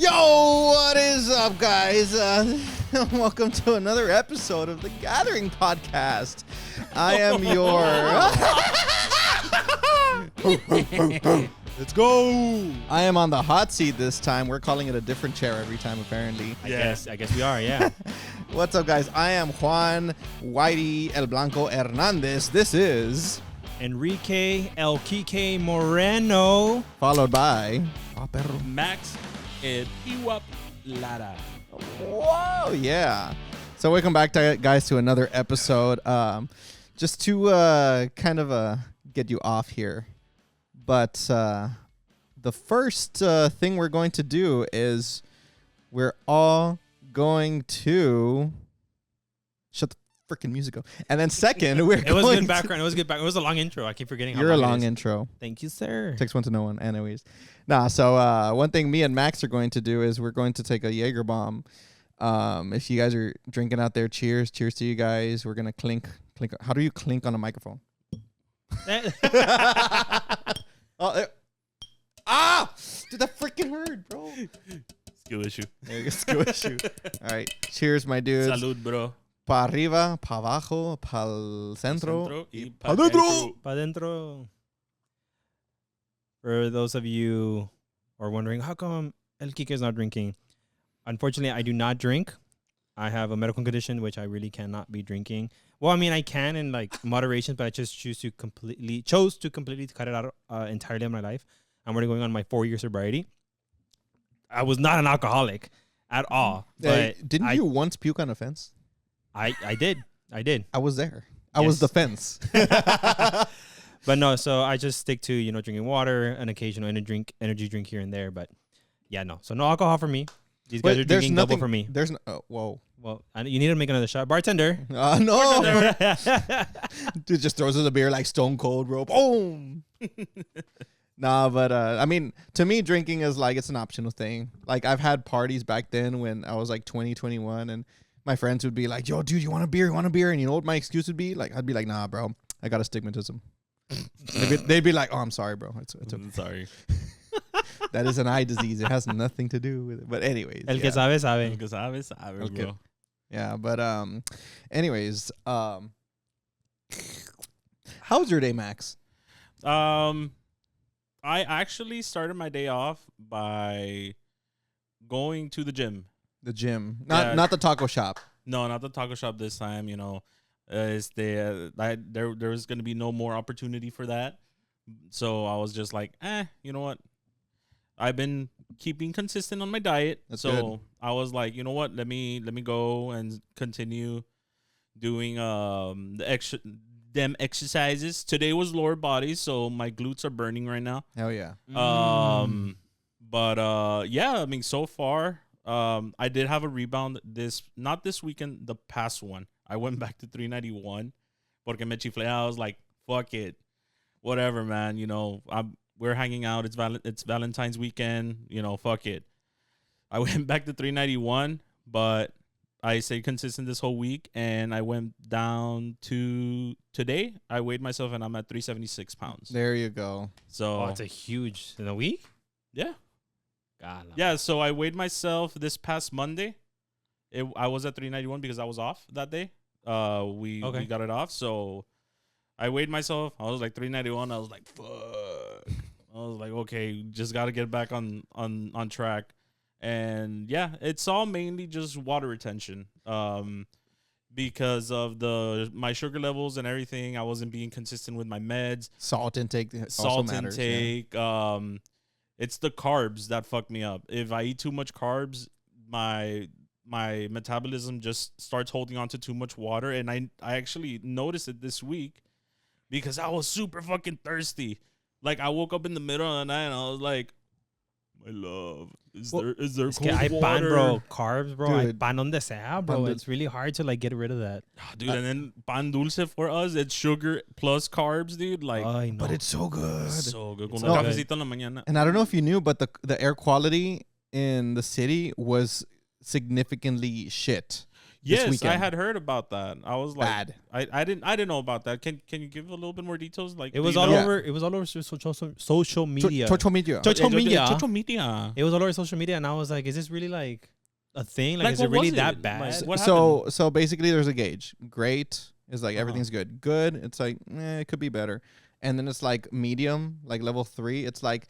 Yo, what is up, guys? Welcome to another episode of the Gathering Podcast. I am your... Let's go. I am on the hot seat this time. We're calling it a different chair every time, apparently. I guess we are, yeah. What's up, guys? I am Juan Whitey El Blanco Hernandez. This is... Enrique El Quique Moreno. Followed by... Oh, perro. Max El Iwap Lara. Whoa, yeah. So welcome back, guys, to another episode. Just to get you off here. But the first thing we're going to do is we're all going to shut the freaking music up. And then second, It was good background. It was good background. It was a long intro. I keep forgetting how You're a long long it is. intro. Thank you, sir. Takes one to know one, anyways. So one thing me and Max are going to do is we're going to take a Jaeger bomb. If you guys are drinking out there, cheers to you guys. We're gonna clink. How do you clink on a microphone? Dude, that freaking hurt, bro. Skill issue. There you go, skill issue. All right, cheers, my dudes. Salud, bro. Pa arriba, pa abajo, pa'l centro. Y Pa dentro. Pa dentro. For those of you who are wondering, how come El Quique is not drinking? Unfortunately, I do not drink. I have a medical condition which I really cannot be drinking. Well, I mean, I can in like moderation, but I just chose to completely cut it out entirely in my life. I'm already going on my 4-year sobriety. I was not an alcoholic at all. But didn't you once puke on a fence? I did. I was there. I was the fence. But no, so I just stick to, drinking water, an occasional energy drink here and there. But yeah, no. So no alcohol for me. These guys are drinking double for me. There's no, whoa. Well, you need to make another shot. Bartender. No. Dude just throws us a beer like Stone Cold, bro. Boom. Nah, but I mean, to me, drinking is like, it's an optional thing. Like, I've had parties back then when I was like 20, 21, and my friends would be like, yo, dude, you want a beer? You want a beer? And you know what my excuse would be? Like, I'd be like, nah, bro, I got astigmatism. They'd be like, oh, I'm sorry, bro. It's okay. Sorry. That is an eye disease. It has nothing to do with it. But anyways. El que sabe, sabe. El que sabe, sabe, Okay. bro. Yeah, but anyways, how's your day, Max? I actually started my day off by going to the gym. The gym, not the taco shop. No, not the taco shop this time. There was going to be no more opportunity for that. So I was just like, you know what? I've been keeping consistent on my diet. That's so good. I was like, you know what? Let me go and continue doing them exercises. Today was lower body, so my glutes are burning right now. Hell yeah. But yeah, I mean, so far, I did have a rebound not this weekend, the past one. I went back to 391 porque me chiflé. I was like, fuck it. Whatever, man. We're hanging out. It's Valentine's weekend. Fuck it. I went back to 391, but I stayed consistent this whole week, and I went down to today. I weighed myself, and I'm at 376 pounds. There you go. So It's a huge in a week. yeah. God, Yeah, so I weighed myself this past Monday. I was at 391 because I was off that day. We got it off, so I weighed myself. I was like 391. I was like, fuck. I was like, okay, just got to get back on track. And yeah, it's all mainly just water retention. Because of my sugar levels and everything, I wasn't being consistent with my meds. Salt intake also matters. Yeah. It's the carbs that fuck me up. If I eat too much carbs, my metabolism just starts holding on to too much water. And I actually noticed it this week because I was super fucking thirsty. Like, I woke up in the middle of the night and I was like, my love, is there cold I water? pan, bro. Carbs, bro. I Dude. pan donde sea, bro. It's really hard to like get rid of that. Dude, and then pan dulce for us, it's sugar plus carbs, dude. Like, I know. But it's so good. so good. Con so un good. cafecito en la mañana. And I don't know if you knew, but the air quality in the city was significantly shit. Yes, I weekend. had heard about that. I was like, Bad. I didn't know about that. Can you give a little bit more details? Like, It was do you all know? Yeah. over. It was all over social media. Social media. Social media. Social media. It was all over social media, and I was like, "Is this really like a thing? Like, Like, is it what really was that it? bad?" Like, what So basically, there's a gauge. Great is like Uh-huh. everything's good. Good, it's like it could be better. And then it's like medium, like level 3. It's like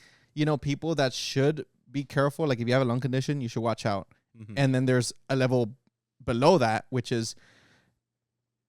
people that should be careful. Like if you have a lung condition, you should watch out. Mhm. And then there's a level below that, which is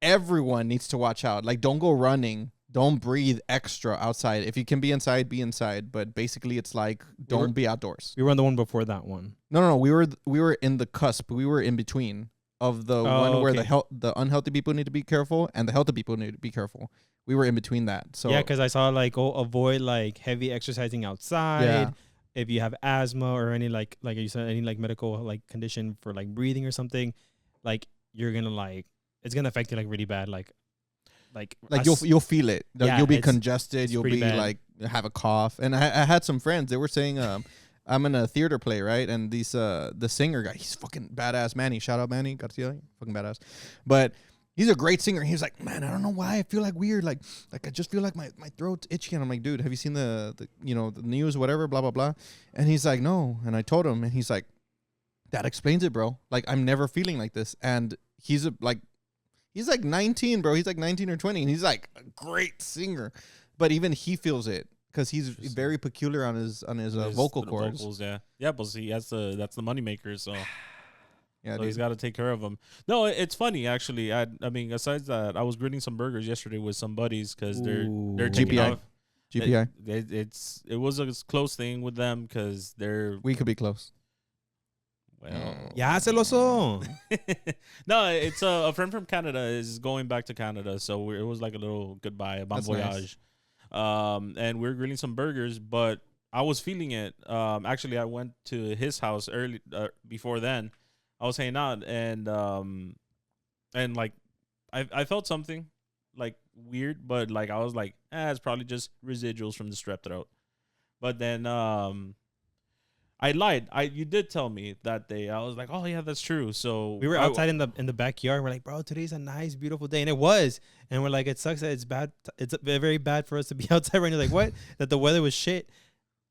everyone needs to watch out. Like don't go running. Don't breathe extra outside. If you can be inside, be inside. But basically, it's like don't be outdoors. We were on the one before that one. No. We were in the cusp. We were in between of the one where okay. the unhealthy people need to be careful and the healthy people need to be careful. We were in between that. So Yeah, because I saw like avoid like heavy exercising outside. Yeah. If you have asthma or any like you said any like medical like condition for like breathing or something, like you're gonna like it's gonna affect you like really bad. Like you'll feel it. Like, Yeah, you'll be it's congested. You'll pretty be bad. like have a cough. And I had some friends. They were saying, I'm in a theater play, right? And these the singer guy, he's fucking badass. Manny, shout out Manny Garcia, fucking badass. But he's a great singer. He's like, man, I don't know why I feel like weird. Like I just feel like my throat's itchy. And I'm like, dude, have you seen the the news, whatever, blah blah blah? And he's like, no. And I told him, and he's like, that explains it, bro. Like I'm never feeling like this. And he's like 19, bro. He's like 19 or 20, and he's like a great singer. But even he feels it because he's very peculiar on his vocal cords. Vocals, yeah. But see, that's the moneymaker. So. Yeah, So he's got to take care of them. No, it's funny actually. I mean, aside that, I was grilling some burgers yesterday with some buddies because they're taking GPI. off. GPI. It was a close thing with them because they're We could be close. well. Ya celoso. No, it's a friend from Canada is going back to Canada, so it was like a little goodbye, a bon That's voyage. And we were grilling some burgers, but I was feeling it. Actually, I went to his house early before then. I was hanging out and like I felt something like weird, but like I was like, it's probably just residuals from the strep throat. But then I lied. You did tell me that day. I was like, oh yeah, that's true. So We were outside in the backyard. We're like, bro, today's a nice, beautiful day, and it was. And we're like, it sucks that it's bad. It's very bad for us to be outside right now. Like what? That the weather was shit,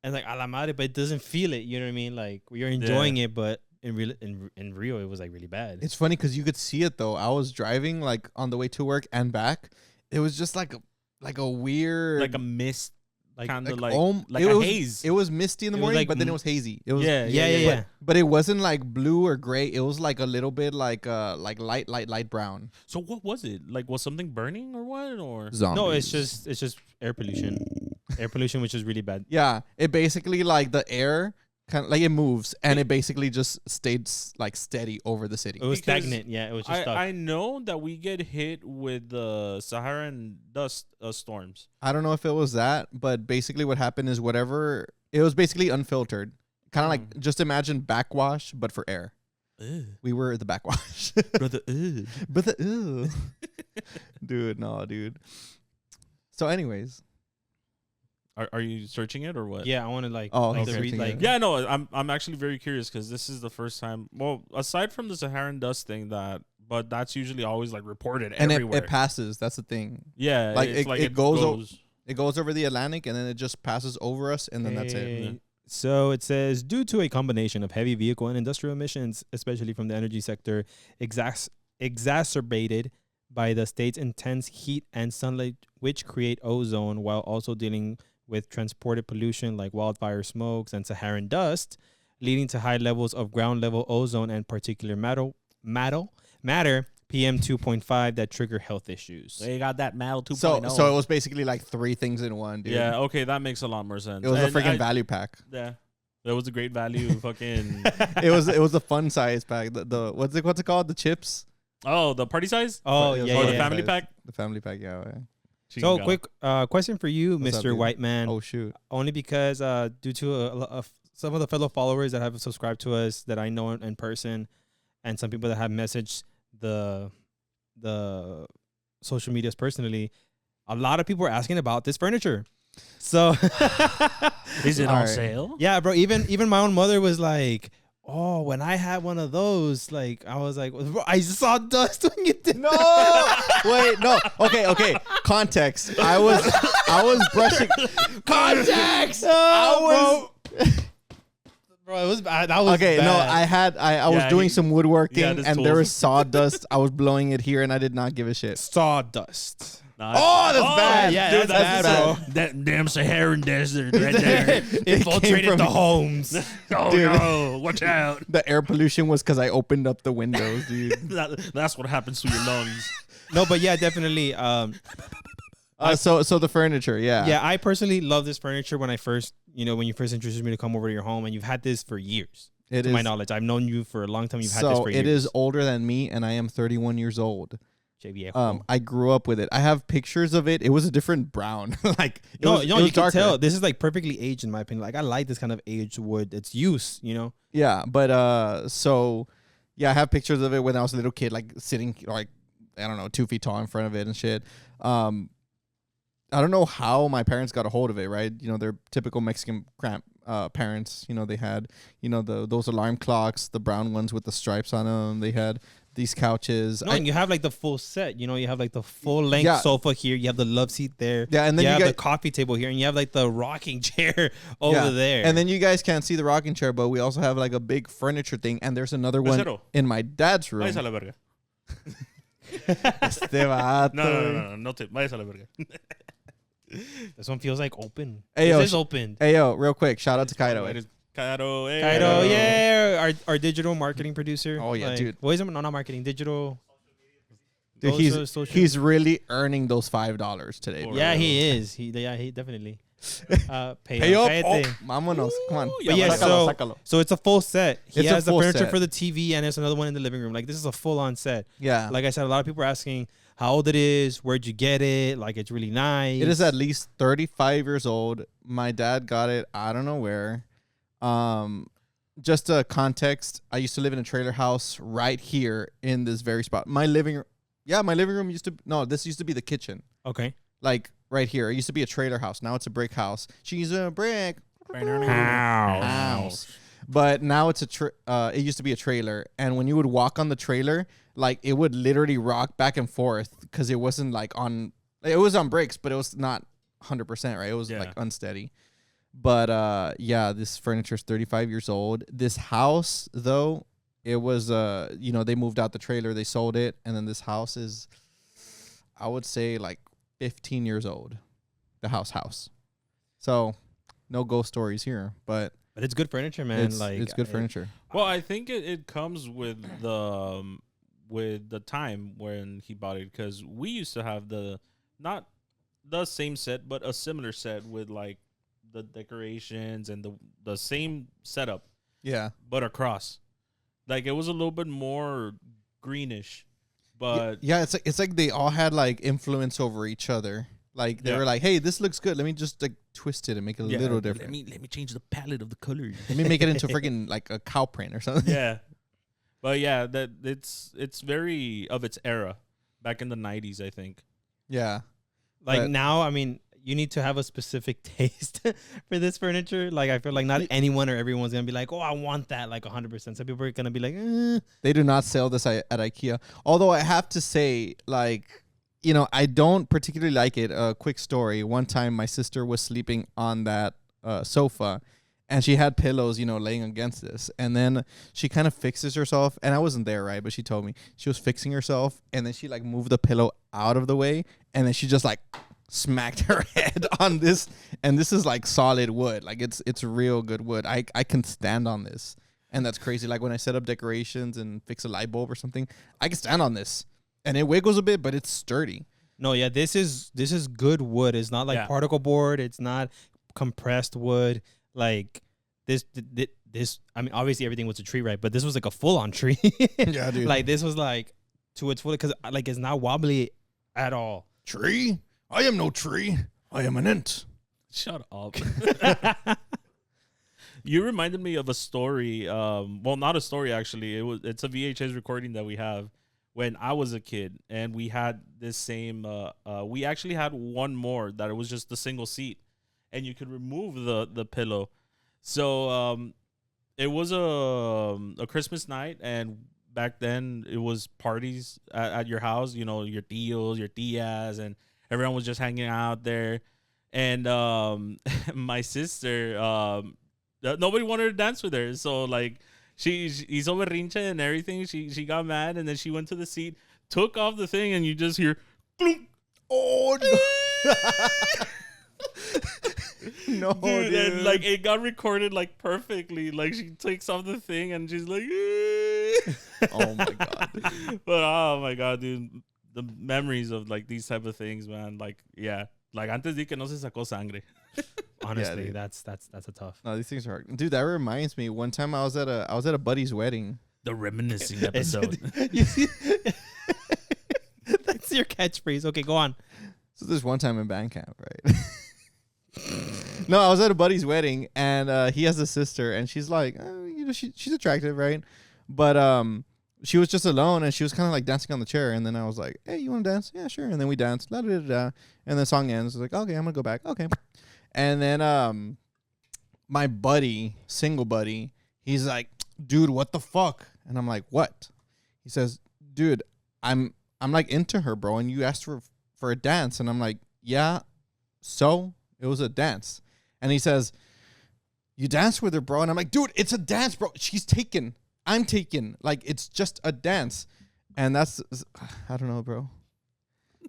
and like a la madre, but it doesn't feel it. You know what I mean? Like we are enjoying it, but in Rio, it was like really bad. It's funny because you could see it though. I was driving like on the way to work and back. It was just like a weird, like a mist, kind of like it a was, haze. It was misty in the It was morning, like but then it was hazy. It was yeah. But it wasn't like blue or gray. It was like a little bit like light brown. So what was it? Like was something burning or what? Or Zombies. No, it's just air pollution. Air pollution, which is really bad. Yeah, it basically like the air kind of like it moves and it basically just stayed like steady over the city. It was Because stagnant. Yeah, it was just stuck. I know that we get hit with the Saharan dust storms. I don't know if it was that, but basically what happened is whatever it was basically unfiltered. Kind of like just imagine backwash but for air. We were the backwash. Brother, But dude. So anyways, are you searching it or what? Yeah, I want to like. Oh, like he's the searching it. Yeah, no, I'm actually very curious because this is the first time. Well, aside from the Saharan dust thing, but that's usually always like reported and everywhere. it passes. That's the thing. Yeah, like, it's it goes It goes over the Atlantic and then it just passes over us and then that's it. Hey. So it says, due to a combination of heavy vehicle and industrial emissions, especially from the energy sector, exacerbated by the state's intense heat and sunlight, which create ozone, while also dealing with transported pollution like wildfire smokes and Saharan dust, leading to high levels of ground level ozone and particulate matter, PM 2.5, that trigger health issues. They got that metal 2.0. So it was basically like 3 things in one, dude. Yeah, okay, that makes a lot more sense. It was a And freaking value pack. Yeah, that was a great value. Fucking It was a fun size pack. The what's it called? The chips. the party size. Oh, It was yeah, or fun the yeah. family size. pack. The family pack, yeah. So Chingado. quick question for you, What's up, Mr. dude? Whiteman. Oh shoot. Only because due to some of the fellow followers that have subscribed to us that I know in person, and some people that have messaged the social medias personally, a lot of people are asking about this furniture. So Is it All on right. sale? yeah, bro. Even my own mother was like, Oh, when I had one of those, like I was like, bro, I saw dust when you did. No, wait, no. Okay. Context. I was brushing. Context. Bro, it was bad. That was Okay. bad. No, I was doing some woodworking this and there tools. was sawdust. I was blowing it here and I did not give a shit. Sawdust. Oh, that's bad. Yeah, Dude, that's bad, bro. That damn Saharan desert right there. Infiltrated from- the homes. Oh Dude. no! Watch out. The air pollution was because I opened up the windows, dude. That's what happens to your lungs. No, but yeah, definitely. So the furniture, yeah. Yeah, I personally love this furniture when you first introduced me to come over to your home, and you've had this for years. It to is. my knowledge, I've known you for a long time. You've had this So for years. it is older than me, and I am 31 years old. Che viejo. I grew up with it. I have pictures of it. It was a different brown. Like it was you can darker. tell this is like perfectly aged in my opinion. Like I like this kind of aged wood. It's use, Yeah, but so yeah, I have pictures of it when I was a little kid, like sitting like I don't know 2 feet tall in front of it and shit. I don't know how my parents got a hold of it. Right, they're typical Mexican parents. They had those alarm clocks, the brown ones with the stripes on them. They had these couches. No, and you have like the full set. You have like the full length Yeah. sofa here. You have the love seat there. Yeah, and then you you have guys- the coffee table here, and you have like the rocking chair over there. And then you guys can't see the rocking chair, but we also have like a big furniture thing, and there's another one Mesero. in my dad's room. Váyase a la verga. Este vato. No te váyase a la verga. this one feels like open. Hey, yo, This is open. Hey yo, real quick, shout out to Kaido. Cairo, hey. Kaido, yeah, our digital marketing producer. Oh, yeah, dude. What is it? No, not marketing. Digital. Dude, Social- he's really earning those $5 today. For Bro. Yeah, he is. He definitely. Pay up. Cállate. Oh, vámonos. Come on. But yeah, Sácalo. so it's a full set. He It's a has the full furniture set. for the TV, and there's another one in the living room. Like this is a full-on set. Yeah. Like I said, a lot of people are asking how old it is, where'd you get it? Like it's really nice. It is at least 35 years old. My dad got it. I don't know where. Just a context. I used to live in a trailer house right here in this very spot. My living room used to. No, this used to be the kitchen. Okay. Like right here. It used to be a trailer house. Now it's a brick house. She's a brick house. But now it's it used to be a trailer, and when you would walk on the trailer, like it would literally rock back and forth because it wasn't like on. It was on brakes, but it was not 100%, right? It was like unsteady. But yeah, this furniture is 35 years old. This house, though, it was they moved out the trailer, they sold it, and then this house is, I would say, like 15 years old. The house. So, no ghost stories here, but it's good furniture, man. it's good furniture. Well, I think it comes with the time when he bought it, because we used to have not the same set, but a similar set with like the decorations and the same setup, Yeah. but across. Like it was a little bit more greenish, but Yeah, it's like they all had like influence over each other. Like they were like, "Hey, this looks good. Let me just like twist it and make it a little different. Let me change the palette of the colors. Let me make it into freaking like a cow print or something." Yeah, but yeah, that it's very of its era, back in the 90s, I think. Yeah. Like But- now, I mean, you need to have a specific taste for this furniture. Like I feel like not anyone or everyone's gonna be like, "Oh, I want that," like 100%. Some people are gonna be like, They do not sell this at IKEA. Although I have to say, like, I don't particularly like it. A quick story. One time my sister was sleeping on that sofa and she had pillows, laying against this. And then she kind of fixes herself. And I wasn't there, right? But she told me she was fixing herself. And then she like moved the pillow out of the way. And then she just like smacked her head on this. And this is like solid wood. Like it's real good wood. I can stand on this. And that's crazy. Like when I set up decorations and fix a light bulb or something, I can stand on this. And it wiggles a bit, but it's sturdy. "No, yeah, this is good wood. It's not like particle board. It's not compressed wood. Like this. I mean, obviously everything was a tree, right? But this was like a full on tree. Yeah, dude. Like this was like to its full, because like it's not wobbly at all. Tree? I am no tree. I am an ant. Shut up. You reminded me of a story. Well, not a story actually. It's a VHS recording that we have when I was a kid, and we had this same. We actually had one more that it was just a single seat, and you could remove the pillow. So it was a Christmas night, and back then it was parties at your house. You know, your tios, your tias, and everyone was just hanging out there. And my sister, nobody wanted to dance with her, so like she hizo berrinche and everything. She got mad, and then she went to the seat, took off the thing, and you just hear, clunk. Oh no. No, dude. And like it got recorded like perfectly. Like she takes off the thing and she's like, Oh my god. But oh my god, dude, the memories of like these type of things, man. Like yeah, like antes di que no se sacó sangre. Honestly, dude. that's a tough. No, these things are hard. Dude, that reminds me. One time I was at a buddy's wedding. The reminiscing episode. You see? That's your catchphrase. Okay, go on. So there's one time in band camp, right? No, I was at a buddy's wedding, and he has a sister, and she's like, she's attractive, right? But she was just alone, and she was kind of like dancing on the chair, and then I was like, hey, you want to dance? Yeah, sure. And then we danced, la da da da, and the song ends. I was like, okay, I'm gonna go back. Okay, and then my buddy, single buddy, he's like, dude, what the fuck? And I'm like, what? He says, dude, I'm like into her, bro, and you asked for a dance, and I'm like, yeah, so it was a dance. And he says, you danced with her, bro. And I'm like, dude, it's a dance, bro. She's taken. I'm taken. Like, it's just a dance. And that's, I don't know, bro.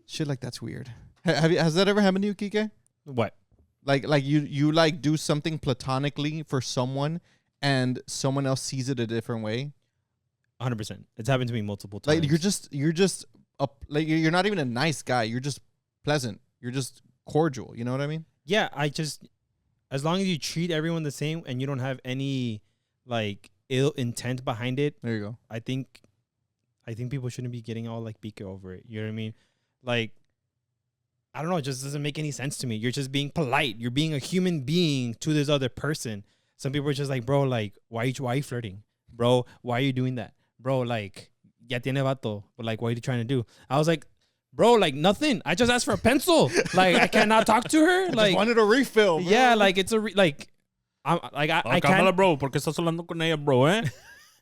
Shit like that's weird. Has that ever happened to you, Kike? What? Like you like do something platonically for someone and someone else sees it a different way? 100%. It's happened to me multiple times. Like you're just like you're not even a nice guy. You're just pleasant. You're just cordial. You know what I mean? Yeah, as long as you treat everyone the same and you don't have any like ill intent behind it, There you go. I think people shouldn't be getting all like pique over it. You know what I mean? Like, I don't know, it just doesn't make any sense to me. You're just being polite. You're being a human being to this other person. Some people are just like, bro, like, why are you flirting? Bro, why are you doing that? Bro, like, ya tiene vato. But like, what are you trying to do? I was like, bro, like nothing. I just asked for a pencil. Like I cannot talk to her. I Like just wanted a refill, bro. yeah, like it's like I'm like I Cámara, can't. bro, porque estás hablando con ella, bro, eh?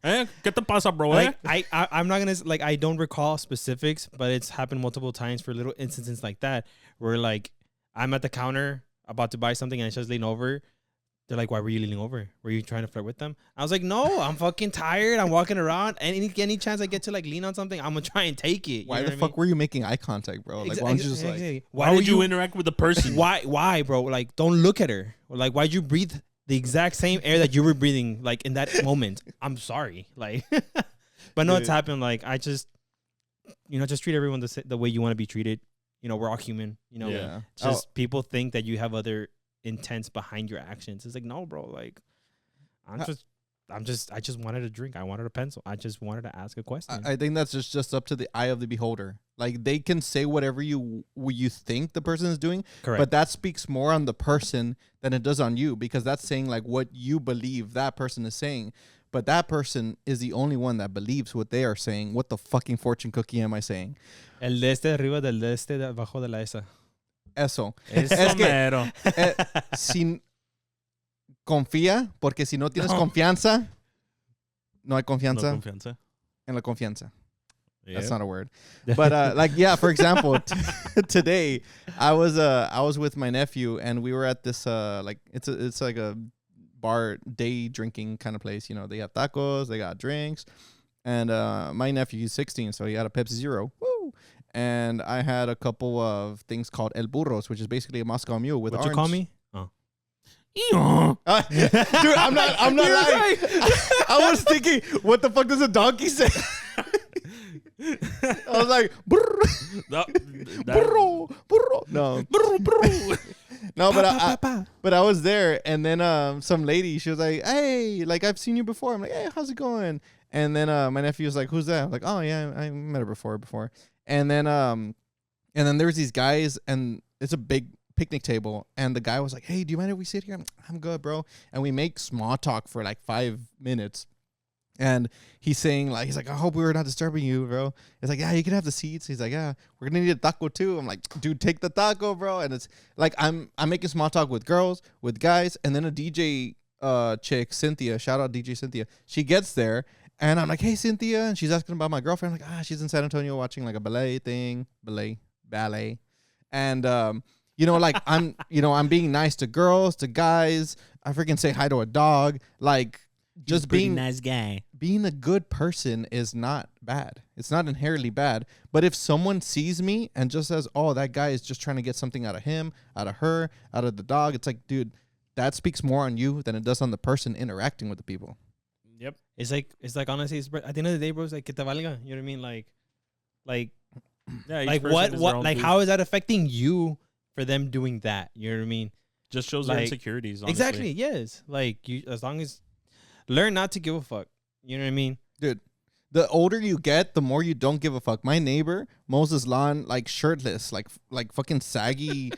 ¿Eh? ¿Qué te pasa, bro, eh? Like I'm not gonna like I don't recall specifics, but it's happened multiple times for little instances like that where like I'm at the counter about to buy something and I just lean over. They're like, why were you leaning over? Were you trying to flirt with them? I was like, no, I'm fucking tired. I'm walking around. Any chance I get to like lean on something, I'm gonna try and take it. Why the fuck were you making eye contact, bro? Like, why don't you just like? Exactly. Why would you interact with the person? Why, bro? Like, don't look at her. Or like, why'd you breathe the exact same air that you were breathing, like in that moment? I'm sorry, like, but no, it's happened. Like, I just, just treat everyone the way you want to be treated. We're all human. Yeah. Just people think that you have other intents behind your actions. It's like, no, bro. Like, I just wanted a drink. I wanted a pencil. I just wanted to ask a question. I think that's just up to the eye of the beholder. Like they can say whatever you think the person is doing, Correct. but that speaks more on the person than it does on you because that's saying like what you believe that person is saying. But that person is the only one that believes what they are saying. What the fucking fortune cookie am I saying? El de este arriba del de este de abajo de la esa. Eso. Eso Es que, mero. Si confía, porque si no tienes confianza, no hay confianza No confianza. en la confianza. That's Yeah. not a word. But like yeah, for example, today I was with my nephew and we were at this like it's like a bar day drinking kind of place. They have tacos, they got drinks, and my nephew, he's 16, so he had a Pepsi Zero. Woo! And I had a couple of things called El Burros, which is basically a Moscow Mule with What'd orange. you call me? Dude, I'm not lying. I was thinking, what the fuck does a donkey say? I was like, burro, burro. No, no, but I was there, and then some lady, she was like, hey, like I've seen you before. I'm like, hey, how's it going? And then my nephew was like, who's that? I'm like, oh yeah, I met her before. And then there's these guys, and it's a big picnic table, and the guy was like, hey, do you mind if we sit here? I'm good, bro. And we make small talk for like 5 minutes. And he's saying, like, he's like, I hope we were not disturbing you, bro. It's like, yeah, you can have the seats. He's like, yeah, we're gonna need a taco too. I'm like, dude, take the taco, bro. And it's like I'm making small talk with girls, with guys, and then a DJ chick, Cynthia. Shout out DJ Cynthia. She gets there, and I'm like, hey, Cynthia. And she's asking about my girlfriend. I'm like, she's in San Antonio watching like a ballet. And, like I'm being nice to girls, to guys. I freaking say hi to a dog. Like, just being nice guy. Being a good person is not bad. It's not inherently bad. But if someone sees me and just says, oh, that guy is just trying to get something out of him, out of her, out of the dog, it's like, dude, that speaks more on you than it does on the person interacting with the people. Yep. It's like honestly, at the end of the day, bro, it's like que te valga. You know what I mean? Yeah, like what like how is that affecting you for them doing that? You know what I mean? Just shows their insecurities. Honestly. Exactly. Yes. Like you, as long as learn not to give a fuck. You know what I mean? Dude, the older you get, the more you don't give a fuck. My neighbor mows his lawn like shirtless, like fucking saggy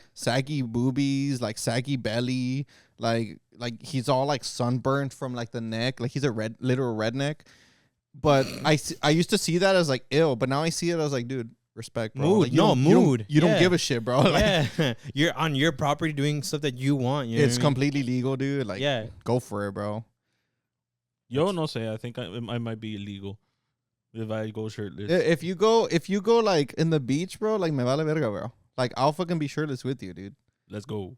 boobies, like saggy belly, like he's all like sunburned from like the neck, like he's a literal redneck. But I used to see that as like ill, but now I see it as like, dude, respect, bro. Mood, like, mood. You don't give a shit, bro. Like, yeah, you're on your property doing stuff that you want. You know it's completely legal, dude. Like, yeah, go for it, bro. Yo, no say. I think I might be illegal if I go shirtless. If you go like in the beach, bro, like me vale verga, bro. Like I'll fucking be shirtless with you, dude. Let's go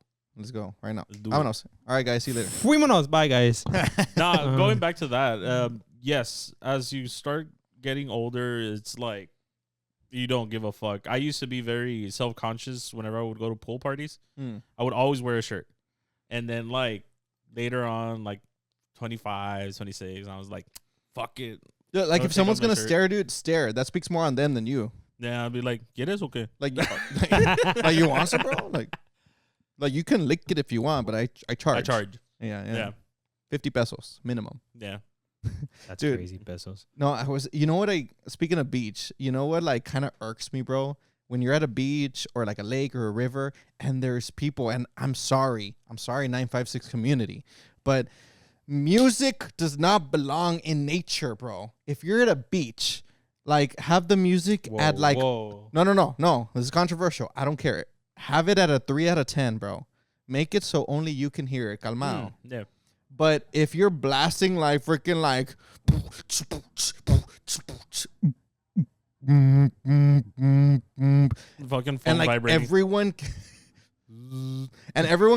right now. Let's do Vámonos. All right, guys. See you later. Fuímonos. Bye, guys. Nah, going back to that. Yes, as you start getting older, it's like you don't give a fuck. I used to be very self-conscious whenever I would go to pool parties. I would always wear a shirt, and then like later on, like 25, 26, I was like, fuck it. Yeah, like if someone's gonna stare, dude, stare. That speaks more on them than you. Yeah, I'd be like, yeah, that's okay. Like you want some, bro? Like you can lick it if you want, but I charge. I charge. Yeah. 50 pesos minimum. Yeah. That's dude, crazy pesos. No, you know what, speaking of beach, you know what like kind of irks me, bro? When you're at a beach or like a lake or a river and there's people, and I'm sorry 956 community, but music does not belong in nature, bro. If you're at a beach, like have the music at like no. This is controversial. I don't care. Have it at a 3 out of 10, bro. Make it so only you can hear it. Calmao. Yeah. But if you're blasting like freaking like fucking phone and like vibrating. everyone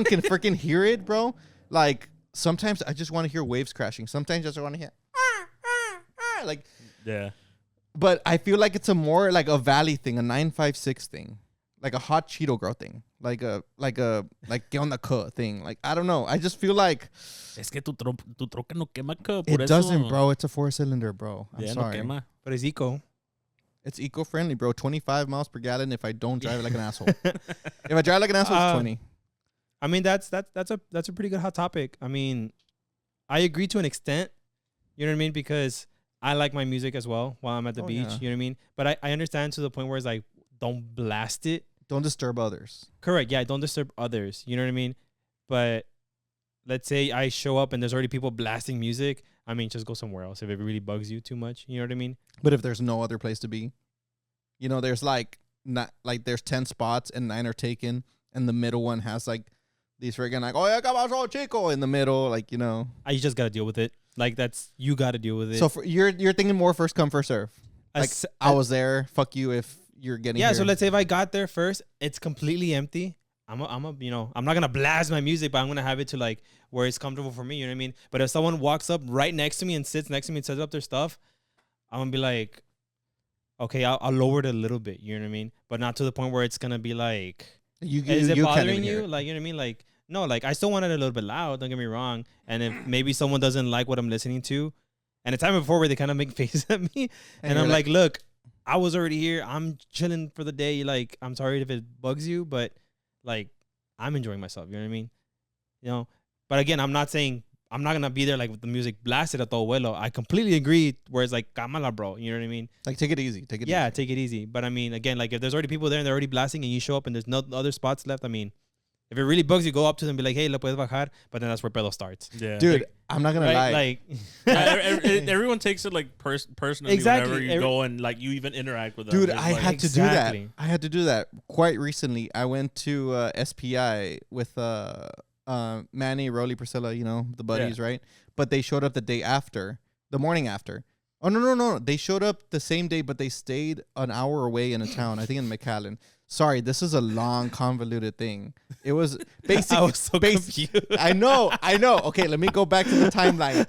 can freaking hear it, bro. Like sometimes I just want to hear waves crashing. Sometimes I just want to hear like yeah. But I feel like it's a more like a valley thing, a 956 thing, like a hot Cheeto girl thing, like que onda co thing. Like I don't know. I just feel like es que tu troca no quema. It doesn't, bro. It's a 4-cylinder, bro. I'm sorry. No quema. But it's eco. It's eco-friendly, bro. 25 miles per gallon if I don't drive like an asshole. If I drive like an asshole, it's 20. I mean, that's a pretty good hot topic. I mean, I agree to an extent. You know what I mean? Because I like my music as well while I'm at the beach. Yeah. You know what I mean? But I understand to the point where it's like, don't blast it. Don't disturb others. Correct. Yeah, don't disturb others. You know what I mean? But let's say I show up and there's already people blasting music. I mean, just go somewhere else if it really bugs you too much. You know what I mean? But if there's no other place to be, there's like not like there's 10 spots and 9 are taken, and the middle one has like these freaking like, oh yeah, caballo chico in the middle, like I just gotta deal with it. Like you gotta deal with it. So you're thinking more first come first serve. Like I was there. Fuck you if you're getting here. So let's say if I got there first, it's completely empty. I'm not gonna blast my music, but I'm gonna have it to like where it's comfortable for me. You know what I mean? But if someone walks up right next to me and sits next to me and sets up their stuff, I'm gonna be like, okay, I'll lower it a little bit. You know what I mean? But not to the point where it's gonna be like, is it bothering you? Like, you know what I mean? Like, no, like I still want it a little bit loud. Don't get me wrong. And if maybe someone doesn't like what I'm listening to, and it's time before where they kind of make faces at me, and I'm like, look, I was already here. I'm chilling for the day. Like, I'm sorry if it bugs you, but like, I'm enjoying myself. You know what I mean? But again, I'm not saying I'm not gonna be there like with the music blasted at todo vuelo. I completely agree. Where it's like, cámala, bro. You know what I mean? Like, take it easy. Take it easy. But I mean, again, like if there's already people there and they're already blasting, and you show up and there's no other spots left, I mean, if it really bugs you, go up to them and be like, hey, ¿le puedes bajar? But then that's where pedo starts. Yeah, dude, I'm not gonna lie. Like, everyone takes it like personally. Exactly. Whenever you go and like you even interact with them. Dude, it's I like, had to do that. I had to do that quite recently. I went to SPI with Manny, Rolly, Priscilla, you know, the buddies, right? But they showed up the morning after. Oh, no. They showed up the same day, but they stayed an hour away in a town, I think in McAllen. Sorry, this is a long, convoluted thing. It was basically. I was so confused. I know. Okay, let me go back to the timeline.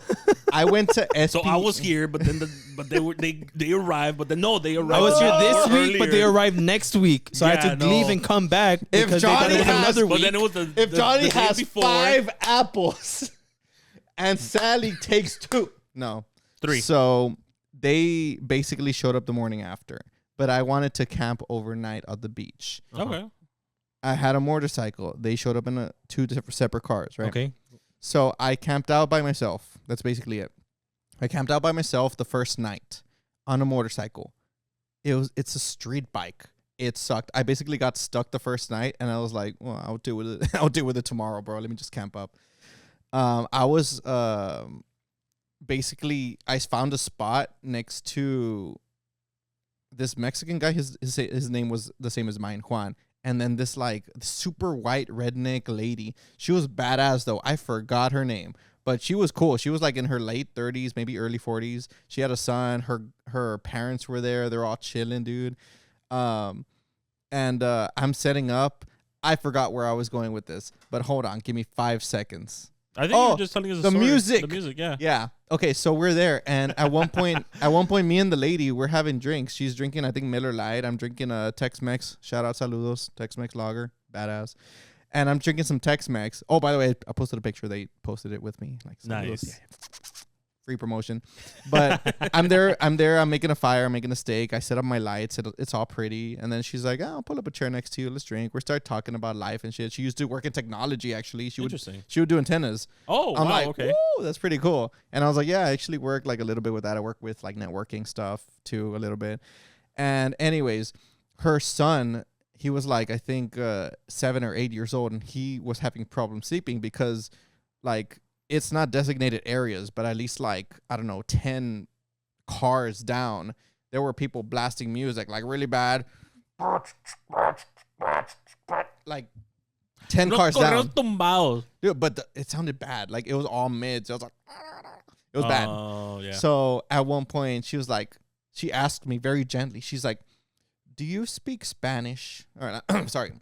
I went to SP. So I was here, but then they arrived, but then no, they arrived. I was here this earlier. week, but they arrived next week, so I had to leave and come back because they thought it was another but week. then it was If Johnny the day has before, 5 apples and Sally takes 2. No. 3. So they basically showed up the morning after. But I wanted to camp overnight at the beach. Okay. I had a motorcycle. They showed up in 2 separate cars, right? Okay. So I camped out by myself. That's basically it. I camped out by myself the first night on a motorcycle. It's a street bike. It sucked. I basically got stuck the first night, and I was like, "Well, I'll deal with it. I'll deal with it tomorrow, bro. Let me just camp up." I was basically I found a spot next to this Mexican guy. His name was the same as mine, Juan. And then this like super white redneck lady. She was badass though. I forgot her name, but she was cool. She was like in her late 30s, maybe early 40s. She had a son. Her parents were there. They're all chilling, dude. I'm setting up. I forgot where I was going with this, but hold on. Give me 5 seconds. I think you were just telling us the story. music. The music, yeah. Yeah. Okay, so we're there, and at one point, me and the lady we're having drinks. She's drinking, I think, Miller Lite. I'm drinking a Tex-Mex. Shout out, saludos, Tex-Mex lager, badass. And I'm drinking some Tex-Mex. Oh, by the way, I posted a picture. They posted it with me. Like, saludos. Nice. Yeah. Free promotion. But I'm there. I'm making a fire. I'm making a steak. I set up my lights. It's all pretty. And then she's like, I'll pull up a chair next to you. Let's drink. We start talking about life and shit. She used to work in technology, actually. She would do antennas. Oh, I'm wow, like, okay. woo, that's pretty cool. And I was like, yeah, I actually work like a little bit with that. I work with like networking stuff too, a little bit. And anyways, her son, he was like, I think 7 or 8 years old, and he was having problems sleeping because like it's not designated areas, but at least like, I don't know, 10 cars down, there were people blasting music like really bad. Like 10 cars down. Dude, but it sounded bad. Like it was all mids. It was like, it was bad. Oh, yeah. So at one point she was like, she asked me very gently. She's like, do you speak Spanish? Or sorry.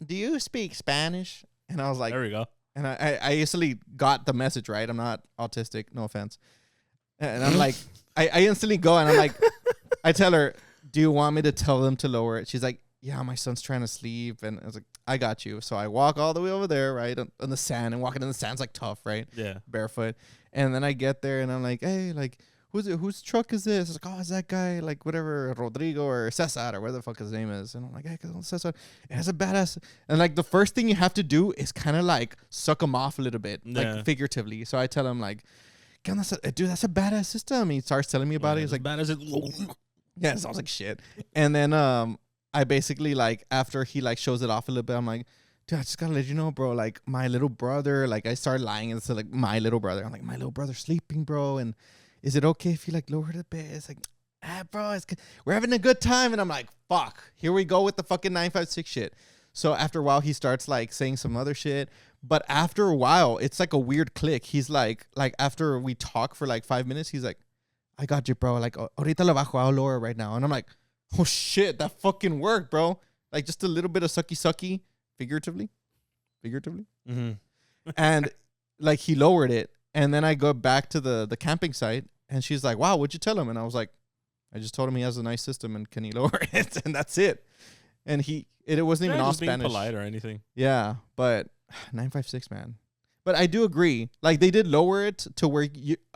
Do you speak Spanish? And I was like, there we go. and I instantly got the message, right? I'm not autistic, no offense. And I'm like, I instantly go and I'm like, I tell her, do you want me to tell them to lower it? She's like, yeah, my son's trying to sleep. And I was like, I got you. So I walk all the way over there, right, on the sand. And walking in the sand's like tough, right? Yeah. Barefoot. And then I get there and I'm like, hey, like, whose truck is this? It's like, oh, is that guy, like, whatever, Rodrigo or Cesar or whatever the fuck his name is. And I'm like, hey, Cesar. And it's a badass. And, like, the first thing you have to do is kind of, like, suck him off a little bit, like, figuratively. So I tell him, like, dude, that's a badass system. He starts telling me about it. He's like, badass. yeah, it sounds like shit. And then I basically, like, after he, like, shows it off a little bit, I'm like, dude, I just gotta let you know, bro, like, my little brother, like, I started lying and said, like, my little brother. I'm like, my little brother's sleeping, bro, and is it okay if you like lower it a bit? It's like, bro, it's good. We're having a good time. And I'm like, fuck, here we go with the fucking 956 shit. So after a while, he starts like saying some other shit. But after a while, it's like a weird click. He's like after we talk for like 5 minutes, he's like, I got you, bro. Like, ahorita lo bajo, I'll lower right now. And I'm like, oh shit, that fucking worked, bro. Like just a little bit of sucky, figuratively. Mm-hmm. And like he lowered it. And then I go back to the camping site. And she's like, wow, what'd you tell him? And I was like, I just told him he has a nice system and can he lower it? And that's it. And it wasn't even all Spanish. Being polite or anything. Yeah, but 956, man. But I do agree. Like they did lower it to where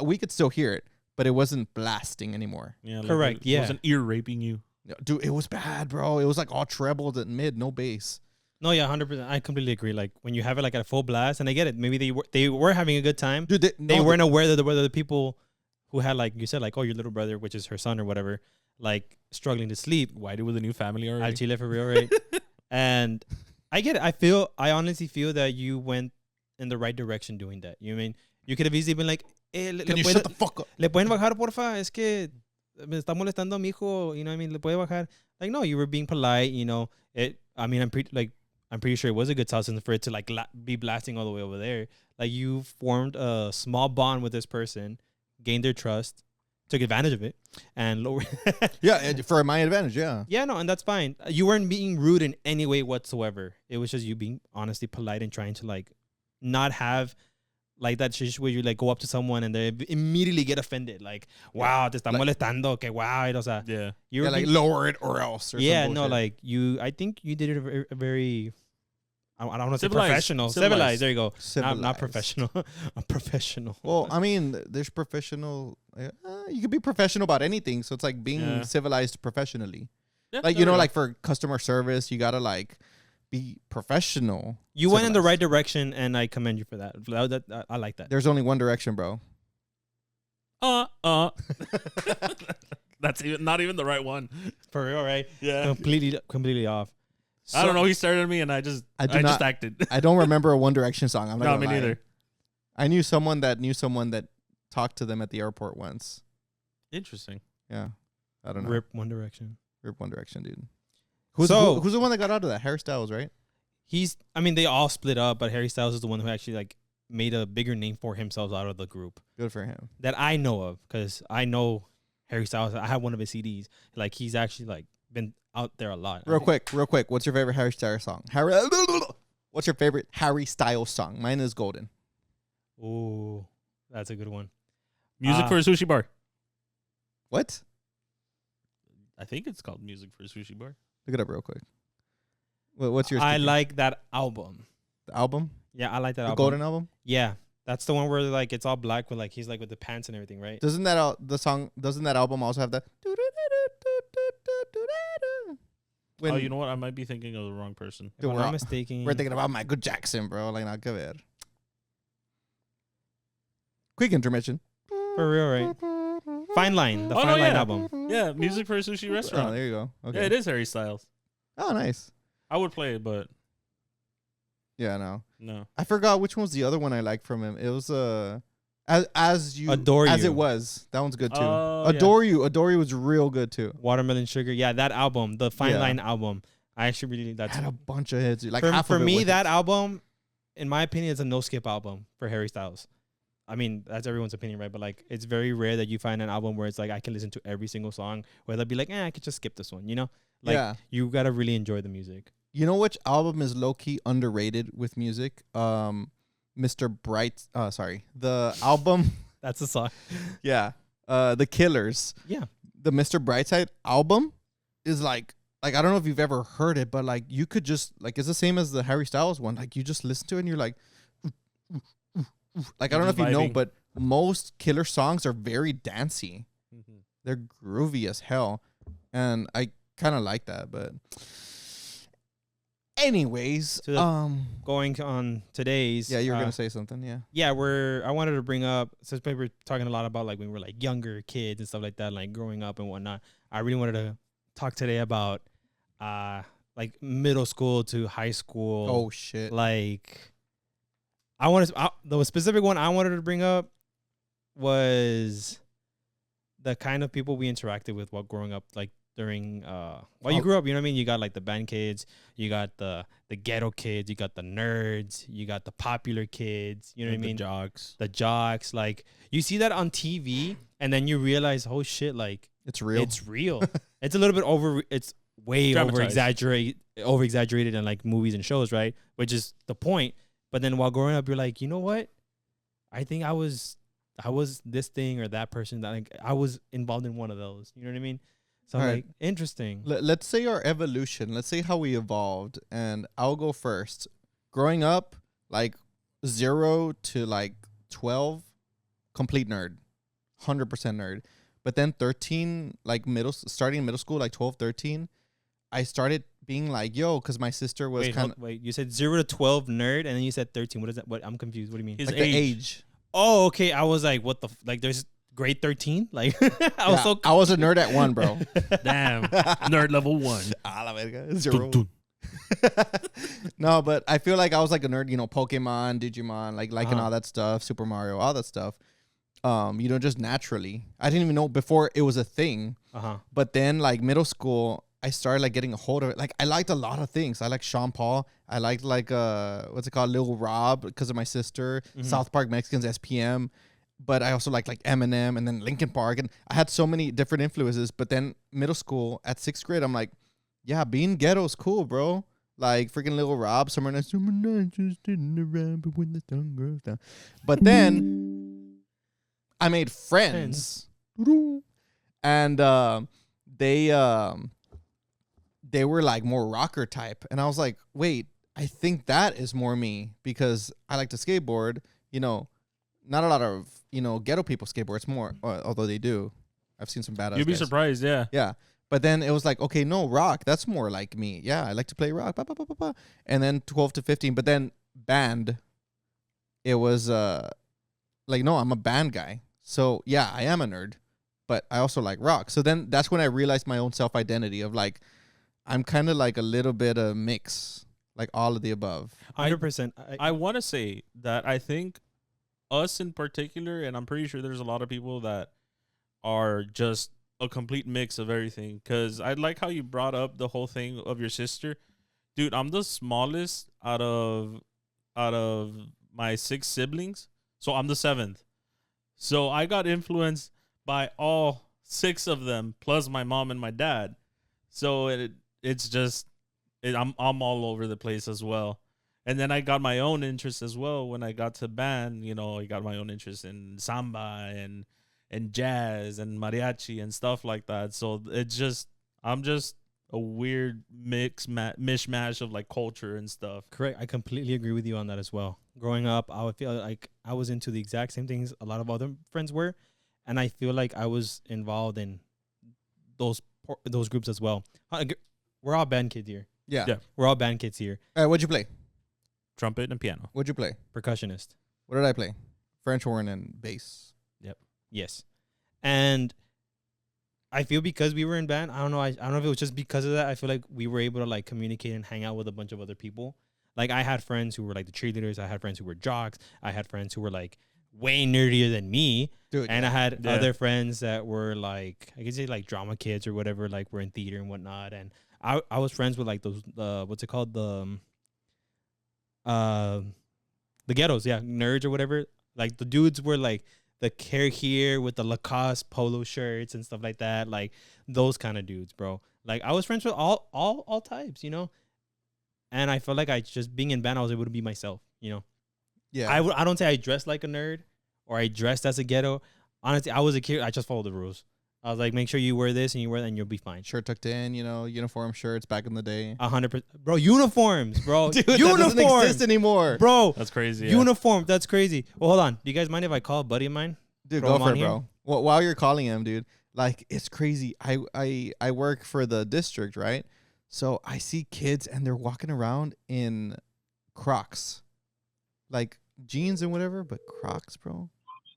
we could still hear it, but it wasn't blasting anymore. Yeah, like correct. It wasn't ear raping you. Dude, it was bad, bro. It was like all trebled at mid, no bass. No, yeah, 100%. I completely agree. Like when you have it like at a full blast, and I get it. Maybe they were having a good time. Dude, they weren't aware that whether the people who had, like you said, like, oh, your little brother, which is her son or whatever, like struggling to sleep. Why do with a new family already? Al Chile for real, right? And I get it. I honestly feel that you went in the right direction doing that. You know what I mean? You could have easily been like, can you shut the fuck up? Le pueden bajar, porfa? Es que me está molestando mi hijo. You know what I mean? Le puede bajar. Like, no, you were being polite, you know. I mean, I'm pretty, like, I'm pretty sure it was a good substance for it to like be blasting all the way over there. Like you formed a small bond with this person, gained their trust, took advantage of it, and lower. Yeah, for my advantage. Yeah. Yeah, no, and that's fine. You weren't being rude in any way whatsoever. It was just you being honestly polite and trying to like not have like that shit where you like go up to someone and they immediately get offended. Like, wow, te está molestando. Okay, wow. O sea, Yeah. you Yeah, were like being, lower it or else. Or yeah, some no, bullshit. like you. I think you did it a very. I don't want to say Civilized. professional. Civilized. Civilized. There you go. Not Civilized. professional. A professional. Well, I mean, there's professional. You could be professional about anything. So it's like being civilized professionally. Yeah, Like, there you know, we go. like for customer service, you got to like be professional. You went in the civilized. right direction, and I commend you for that. I like that. There's only one direction, bro. That's not even the right one. For real, right? Yeah. Completely off. I don't know. He started at me, and I just not- acted. I don't remember a One Direction song. I'm not No, gonna me lie. neither. I knew someone that talked to them at the airport once. Interesting. Yeah. I don't know. Rip One Direction. Rip One Direction, dude. Who's the one that got out of that? Harry Styles, right? I mean, they all split up, but Harry Styles is the one who actually like made a bigger name for himself out of the group Good for him. that I know of, because I know Harry Styles. I have one of his CDs. Like he's actually like been out there a lot. Real quick. What's your favorite Harry Styles song? What's your favorite Harry Styles song? Mine is Golden. Ooh, that's a good one. Music for a sushi bar. What? I think it's called Music for a Sushi Bar. Look it up real quick. What's your? I like that album. the album. Yeah, I like that The album. Golden album. Yeah, that's the one where like it's all black with like he's like with the pants and everything, right? Doesn't that album also have that? When Oh, you know what? I might be thinking of the wrong person. If Dude, I'm we're not all- mistaken. we're thinking about Michael Jackson, bro. Like, not good. Quick intermission. For real, right? Fine Line, the Oh, Fine no, Line yeah. album. Yeah, Music for a Sushi Oh, Restaurant. there you go. Okay. Yeah, it is Harry Styles. Oh, nice. I would play it, but Yeah, no. no. I forgot which one was the other one I liked from him. It was as you Adore as You. it was. That one's good too. Oh, Adore You. Adore You was real good too. Watermelon Sugar. Yeah, that album, the Fine Yeah. Line album. I actually really that's Had a bunch of hits. Like for, half for of it me. was That hits. album, in my opinion, is a no skip album for Harry Styles. I mean, that's everyone's opinion, right? But like, it's very rare that you find an album where it's like I can listen to every single song, where they'll be like, I could just skip this one. You know, like Yeah. you gotta really enjoy the music. You know which album is low key underrated with music? Mr. Bright. Sorry, the album. That's the song. Yeah. The Killers. Yeah. The Mr. Brightside album is like I don't know if you've ever heard it, but like you could just like it's the same as the Harry Styles one. Like you just listen to it and you're like, like I don't know if Just you know, vibing. but most Killer songs are very dancey. Mm-hmm. They're groovy as hell, and I kind of like that. But anyways, To the- Going on today's. yeah, you were gonna say something, yeah. Yeah, I wanted to bring up, since we were talking a lot about like when we were like younger kids and stuff like that, like growing up and whatnot. I really wanted to talk today about like middle school to high school. Oh shit! Like the specific one I wanted to bring up was the kind of people we interacted with while growing up, like during while you grew up. You know what I mean? You got like the band kids, you got the ghetto kids, you got the nerds, you got the popular kids. You know what I mean? The jocks. Like you see that on TV, and then you realize, oh shit, like It's real. it's real. It's a little bit over. It's way Dramatized. over exaggerated in like movies and shows, right? Which is the point. But then while growing up, you're like, you know what? I think I was this thing or that person. That like I was involved in one of those. You know what I mean? So I'm All right. like, interesting. Let's say our evolution. Let's say how we evolved, and I'll go first. Growing up, like 0 to like 12, complete nerd, 100% nerd. But then 13, like starting middle school, like 12, 13, I started being like, yo, because my sister was kind of Wait. You said 0 to 12 nerd, and then you said 13. What is that? What I'm confused. What do you mean? His like age. the age. Oh, okay. I was like, what the like? There's grade 13. Like I was Yeah, so. I was a nerd at 1, bro. Damn. Nerd level 1. Ah, la verga, 0. No, but I feel like I was like a nerd, you know, Pokemon, Digimon, like liking all that stuff, Super Mario, all that stuff. You know, just naturally. I didn't even know before it was a thing. Uh-huh. But then like middle school, I started like getting a hold of it. Like I liked a lot of things. I like Sean Paul. I liked like what's it called, Lil Rob, because of my sister. South Park Mexicans, SPM. But I also like Eminem and then Linkin Park, and I had so many different influences. But then middle school at 6th grade, I'm like, yeah, being ghetto's cool, bro. Like freaking Lil Rob, summer nights just sitting around, but when the sun goes down. But then I made friends, and they were like more rocker type, and I was like, wait, I think that is more me, because I like to skateboard. You know, not a lot of ghetto people skateboard. It's more, although they do. I've seen some badass. You'd be guys. surprised, yeah. Yeah. But then it was like, okay, no, rock. That's more like me. Yeah, I like to play rock. And then 12 to 15. But then band, it was like, no, I'm a band guy. So yeah, I am a nerd, but I also like rock. So then that's when I realized my own self-identity of like, I'm kind of like a little bit of mix, like all of the above. 100%. I want to say that I think us in particular, and I'm pretty sure there's a lot of people that are just a complete mix of everything. Because I like how you brought up the whole thing of your sister. Dude, I'm the smallest out of my 6 siblings. So I'm the 7th. So I got influenced by all 6 of them, plus my mom and my dad. So it's just, I'm all over the place as well. And then I got my own interest as well when I got to band. I got my own interest in samba and jazz and mariachi and stuff like that. So I'm just a weird mishmash of like culture and stuff. Correct. I completely agree with you on that as well. Growing up, I would feel like I was into the exact same things a lot of other friends were, and I feel like I was involved in those groups as well. We're all band kids here. Yeah. We're all band kids here. What'd you play? Trumpet and piano. What'd you play? Percussionist. What did I play? French horn and bass. Yes. And I feel because we were in band, I don't know if it was just because of that, I feel like we were able to like communicate and hang out with a bunch of other people. Like I had friends who were like the cheerleaders, I had friends who were jocks, I had friends who were like way nerdier than me. Dude, and I had other friends that were like, I could say like drama kids or whatever, like we're in theater and whatnot. And I was friends with like those what's it called? The ghettos, nerds or whatever. Like the dudes were like the care here with the Lacoste polo shirts and stuff like that, like those kind of dudes, bro. Like I was friends with all types, and I felt like I just being in band, I was able to be myself, Yeah. I don't say I dressed like a nerd or I dressed as a ghetto. Honestly, I was a kid. I just followed the rules. I was like, make sure you wear this and you wear that and you'll be fine. Shirt tucked in, uniform shirts back in the day. 100%, bro. Uniforms, bro. Dude, that doesn't exist anymore, bro. That's crazy. Uniform. That's crazy. Well, hold on. Do you guys mind if I call a buddy of mine? Dude, go for it, bro. Well, while you're calling him, dude, like it's crazy. I work for the district, right? So I see kids and they're walking around in Crocs, like jeans and whatever, but Crocs, bro.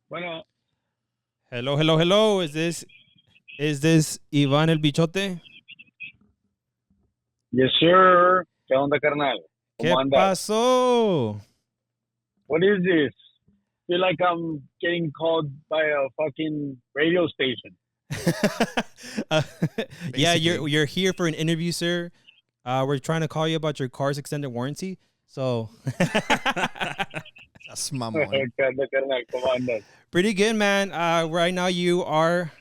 Bueno. Hello. Is this Iván el Bichote? Yes, sir. ¿Qué onda, carnal? ¿Qué pasó? What is this? I feel like I'm getting called by a fucking radio station. Yeah, you're here for an interview, sir. We're trying to call you about your car's extended warranty. So That's my man. ¿Qué onda, carnal? ¿Cómo andas? Pretty good, man. Right now you are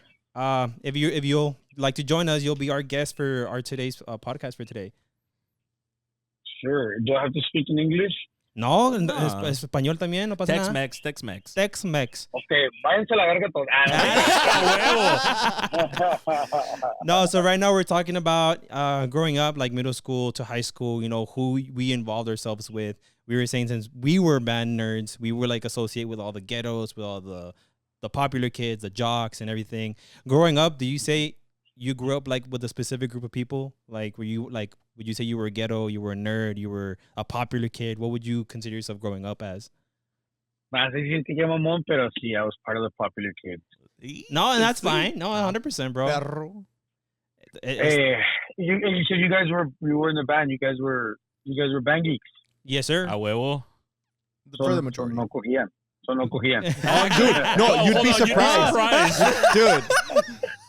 if you'll like to join us, you'll be our guest for our today's podcast for today. Sure. Do I have to speak in English? No, es español también, no pasa nada. Tex-Mex. Tex-Mex. Okay, váyanse a la verga todos. No, so right now we're talking about growing up, like middle school to high school, who we involved ourselves with. We were saying since we were band nerds, we were like associated with all the ghettos, with all the popular kids, the jocks and everything. Growing up, do you say you grew up like with a specific group of people? Like would you say you were a ghetto, you were a nerd, you were a popular kid? What would you consider yourself growing up as? Más decir que mamón, pero sí, I was part of the popular kids. No, and that's fine. No, 100%, bro. Perro. Hey, you said you were in the band. You guys were band geeks. Yes, sir. A huevo. For the majority. No cogían. Oh, dude, no, you'd be surprised. Dude,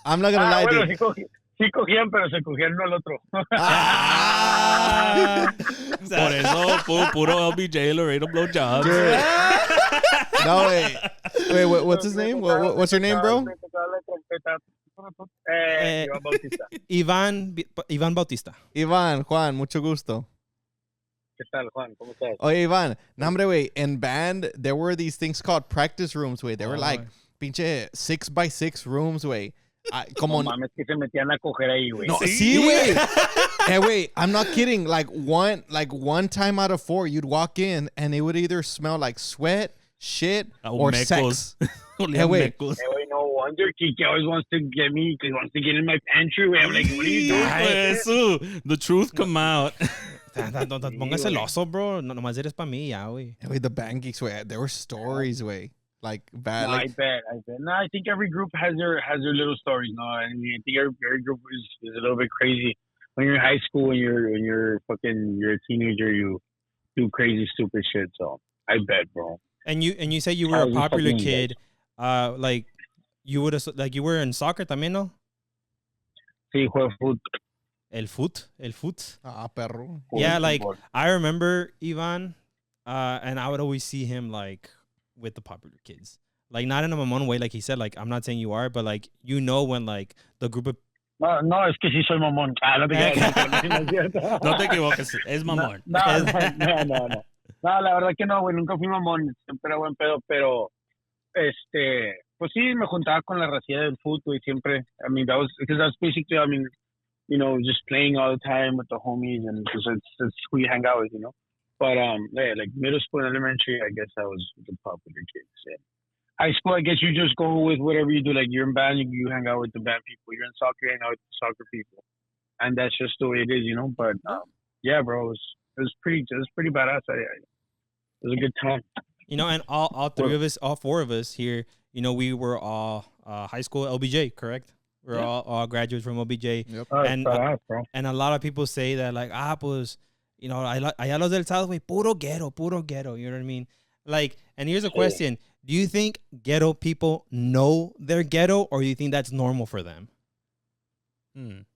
I'm not going to lie, dude. Sí cogían, pero se cogían uno al otro. Ah. Por eso, puro LBJ, Laredo blowjobs. No, wait, what's his name? What's your name, bro? Me tocaba la trompeta. Iván Bautista. Iván Bautista. Ivan, Juan, mucho gusto. ¿Qué tal, Juan? ¿Cómo estás? Oye, Ivan, no, hombre, güey, in band, there were these things called practice rooms, güey. They were like, pinche 6x6 rooms, güey. No mames, que se metían a coger ahí, güey. No, sí, güey. Hey, wait, I'm not kidding. Like one time out of 4, you'd walk in and it would either smell like sweat, shit, or sex. Hey, wait. Hey, wait, no wonder Kike always wants to get me, because he wants to get in my pantry, güey. I'm like, what are you doing? Eso, the truth come out. No te pongas celoso, bro. No, nomás eres para mí, ya, güey. Hey, wait, the band geeks, way. There were stories, way. Like bad. No, like, I bet. No, I think every group has their little stories. No, I mean, I think every group is a little bit crazy. When you're in high school, when you're a teenager, you do crazy, stupid shit. So I bet, bro. And you say you were a popular kid. Like you were in soccer también, no? Sí, juego fútbol. El foot. perro. Yeah, like I remember Ivan, and I would always see him like with the popular kids. Like not in a mamón way, like he said. Like I'm not saying you are, but like when like the group of No, es que sí soy mamón. No te equivoques. No te equivoques, es mamón. No, la verdad que no, güey, nunca fui mamón, siempre era buen pedo, pero pues sí, me juntaba con la racía del fútbol y siempre, I mean, because that's basically, I mean, you know, just playing all the time with the homies, and it's who you hang out with, you know. But yeah, like middle school and elementary, I guess I was the popular kids. Yeah. High school, I guess you just go with whatever you do. Like you're in band, you hang out with the band people. You're in soccer, you hang out with the soccer people, and that's just the way it is, you know. But yeah, bro, it was pretty badass. It was a good time. You know, and all four of us here, you know, we were all high school LBJ, correct? We're all graduates from LBJ. Yep. And a lot of people say that like, pues, you know, allá los del South, güey, puro ghetto. You know what I mean? Like, and here's a question. Do you think ghetto people know they're ghetto, or do you think that's normal for them? You're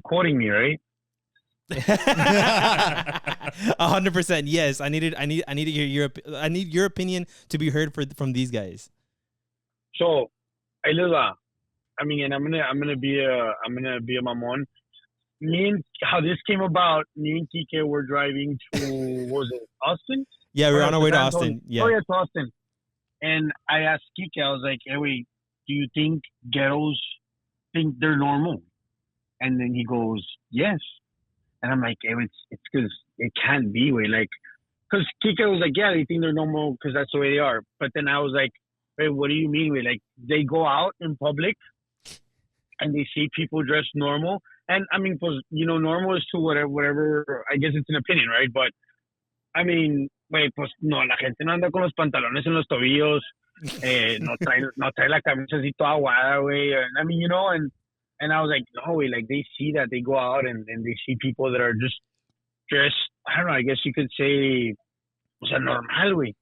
quoting me, right? 100%. Yes, I need your opinion to be heard from these guys. So, ahí les va. I mean, and I'm gonna be a mamon. Me and how this came about. Me and Kike were driving to was it Austin? Yeah, we're on our way to Austin. Yeah, to Austin. And I asked Kike, I was like, "Hey, wait, do you think ghettos think they're normal?" And then he goes, "Yes." And I'm like, hey, it's because it can't be, way. Like, because Kike was like, yeah, they think they're normal because that's the way they are. But then I was like, wait, what do you mean, way? Like, they go out in public and they see people dressed normal. And I mean, pues, you know, normal is to whatever, I guess it's an opinion, right? But I mean, wait, pues, no, la gente no anda con los pantalones en los tobillos, no trae la camisa así toda aguada, güey. I mean, you know, and I was like, no way, like they see that, they go out and they see people that are just dressed, I don't know, I guess you could say, o sea, normal, güey.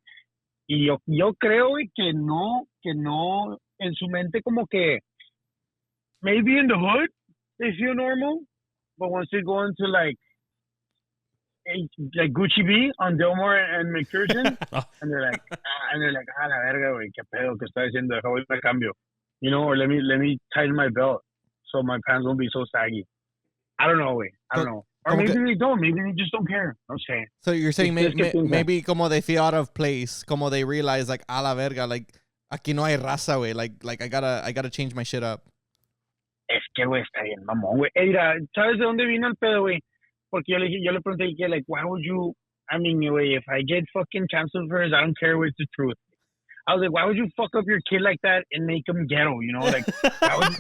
Y yo creo, güey, que no, en su mente como que, maybe in the hood, they feel normal, but once they go into like Gucci B on Delmore and McPherson, and they're like, la verga, güey, qué pedo que está diciendo, deja voy me cambio. You know, or let me tighten my belt so my pants won't be so saggy. I don't know, güey. I don't know. Or maybe they don't. Maybe they just don't care. No sé. So you're saying maybe como they feel out of place, como they realize like, a la verga, like, aquí no hay raza, güey. Like I gotta change my shit up. Es que, güey, está bien mamón, güey. Mira, ¿sabes de dónde vino el pedo, güey? Porque yo le pregunté que, like, why would you, I mean, güey, if I get fucking canceled for this, I don't care what's the truth. I was like, why would you fuck up your kid like that and make him ghetto, you know? Like, why would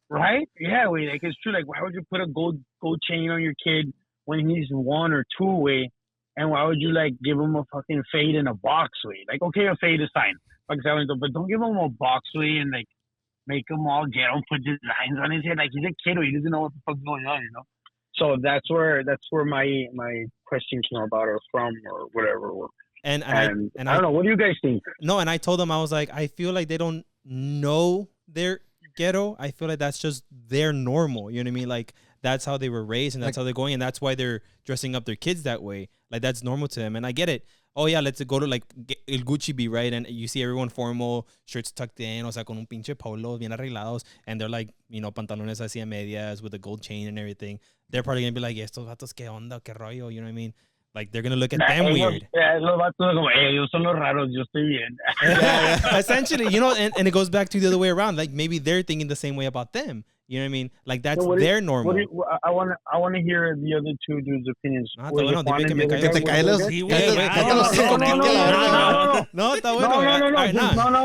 right? Yeah, wait, like, it's true. Like, why would you put a gold chain on your kid when he's 1 or 2, way? And why would you, like, give him a fucking fade in a box, way? Like, okay, a fade is fine. But don't give him a box, way, and, like, make him all ghetto and put designs on his head. Like, he's a kid, he doesn't know what the fuck's going on, you know? So that's where my question came about, or from, or whatever. And I don't know. What do you guys think? No, and I told them, I was like, I feel like they don't know they're ghetto, I feel like that's just their normal. You know what I mean? Like that's how they were raised, and that's how they're going, and that's why they're dressing up their kids that way. Like that's normal to them, and I get it. Oh yeah, let's go to like El Gucci be right, and you see everyone formal, shirts tucked in, o sea, con un pinche polo, bien arreglados, and they're like, you know, pantalones así a medias with a gold chain and everything. They're probably gonna be like, estos vatos, qué onda, qué rollo, you know what I mean? Like they're gonna look at them weird. Los vatos como, ellos son los raros, yo estoy bien. Essentially, you know, and it goes back to the other way around. Like maybe they're thinking the same way about them. You know what I mean? Like that's their normal. I want to hear the other two dudes' opinions. Ah, está bueno, dime que me calles. Que te cae los... Sí, güey. cállate los cinco, No, quítate la verga. No, está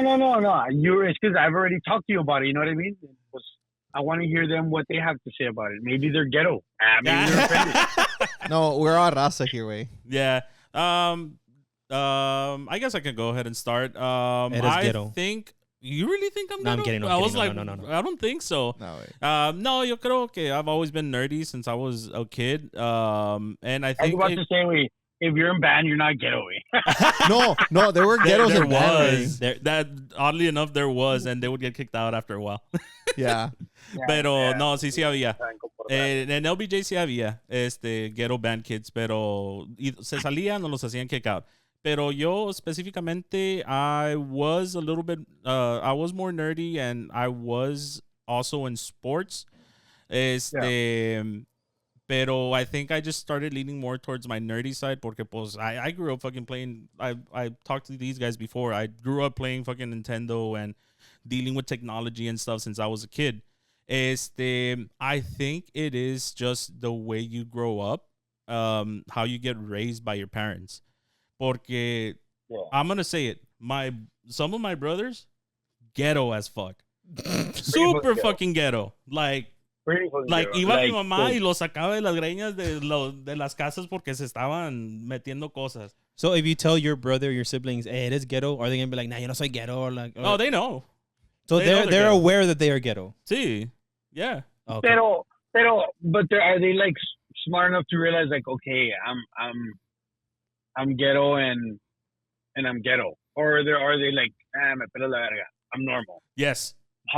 bueno. No. It's because I've already talked to you about it. You know what I mean? I want to hear them what they have to say about it. Maybe they're ghetto. Maybe they're offended. No, we're all raza here, way. Yeah. I guess I can go ahead and start. I ghetto. think. You really think I'm No, ghetto? I'm kidding. No, I was no, like, no. I don't think so. No, way. No, yo creo que I've always been nerdy since I was a kid. And I I was think about to say, wait, if you're in band, you're not ghetto. No, there were ghettos there in band, was that oddly enough there was, and they would get kicked out after a while. Yeah. Pero no, sí había. En LBJ sí había ghetto band kids, pero se salían o los hacían kick out. Pero yo específicamente, I was a little bit, I was more nerdy, and I was also in sports. Pero I think I just started leaning more towards my nerdy side porque pues I grew up fucking playing, I talked to these guys before. I grew up playing fucking Nintendo and dealing with technology and stuff since I was a kid. I think it is just the way you grow up, how you get raised by your parents. Porque I'm gonna say it, some of my brothers, ghetto as fuck. Super fucking ghetto. Like iba mi mamá y los sacaba de las greñas de las casas porque se estaban metiendo cosas. So if you tell your brother, your siblings, hey, it is ghetto, are they gonna be like, nah, yo no soy ghetto? Or like, Oh, they know. So they're ghetto. aware that they are ghetto. Sí. Yeah. Okay. But are they like smart enough to realize like, okay, I'm ghetto and I'm ghetto, or are they like, me pela la verga, I'm normal? Yes.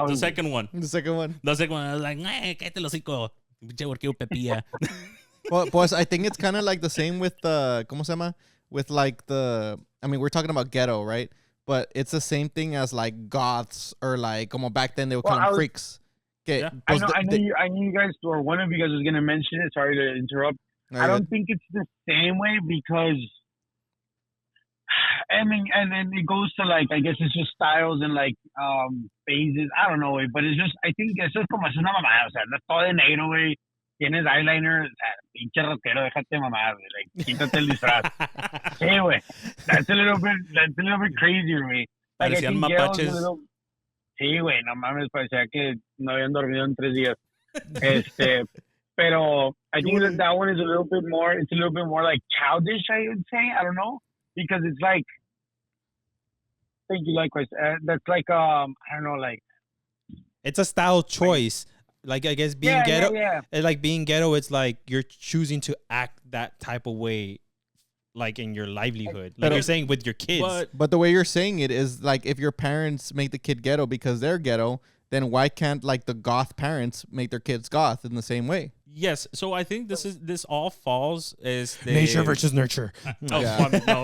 The second one. The second one. I was like, cállate el hocico. Pinche huerquillo pepilla. Well, boys, I think it's kind of like the same with ¿cómo se llama? With like I mean, we're talking about ghetto, right? But it's the same thing as like goths, or like, como back then they would call them freaks. Okay, Yeah. I knew you guys, or one of you guys was gonna mention it. Sorry to interrupt. I don't think it's the same way because, I mean, and then it goes to like, I guess it's just styles and like phases. I don't know, güey, but it's just, I think eso es como, es una mamada, o sea, no todo de negro, güey. Tienes eyeliner, o sea, pinche rockero, déjate mamar, güey, like, quítate el disfraz. Sí, güey. That's a little bit crazier, güey. Like, I Parecían think Ghetto's mapaches. a little... Sí, güey, no mames, parecía que no habían dormido en 3 días. Pero I think that one is a little bit more, it's a little bit more like childish, I would say. I don't know. Because it's like, thank you, likewise. That's like, I don't know, like. It's a style choice. Like, I guess being ghetto, it's like being ghetto, it's like you're choosing to act that type of way, like in your livelihood. Like you're saying with your kids. But the way you're saying it is like, if your parents make the kid ghetto because they're ghetto, then why can't like the goth parents make their kids goth in the same way? Yes. So I think this all falls as nature versus nurture. No,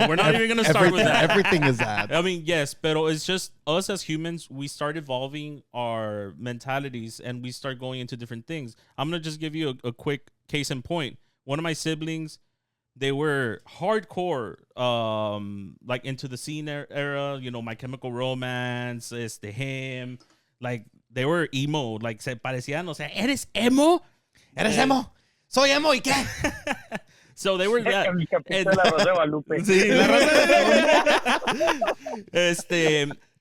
we're not even gonna start with that. Everything is that. I mean, yes, but it's just us as humans. We start evolving our mentalities, and we start going into different things. I'm gonna just give you a quick case in point. One of my siblings, they were hardcore, like into the scene era. You know, My Chemical Romance, him. Like they were emo. Like se parecían. O sea, ¿eres emo? ¿Eres emo? Soy emo, ¿y qué? So they were that.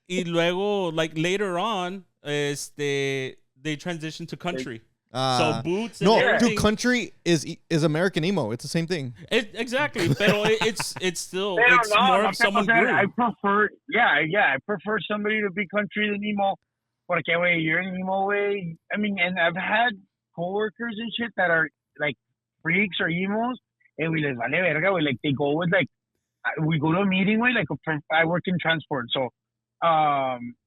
Y luego, like later on, they transitioned to country. So boots. And everything. Dude, country is American emo. It's the same thing. Exactly, but it's still it's more of someone grew. I prefer somebody to be country than emo. Porque, güey, you're an emo, güey. I mean, and I've had coworkers and shit that are like freaks or emos, and we les vale verga, güey. Like they go with like, we go to a meeting, güey. Like I work in transport, so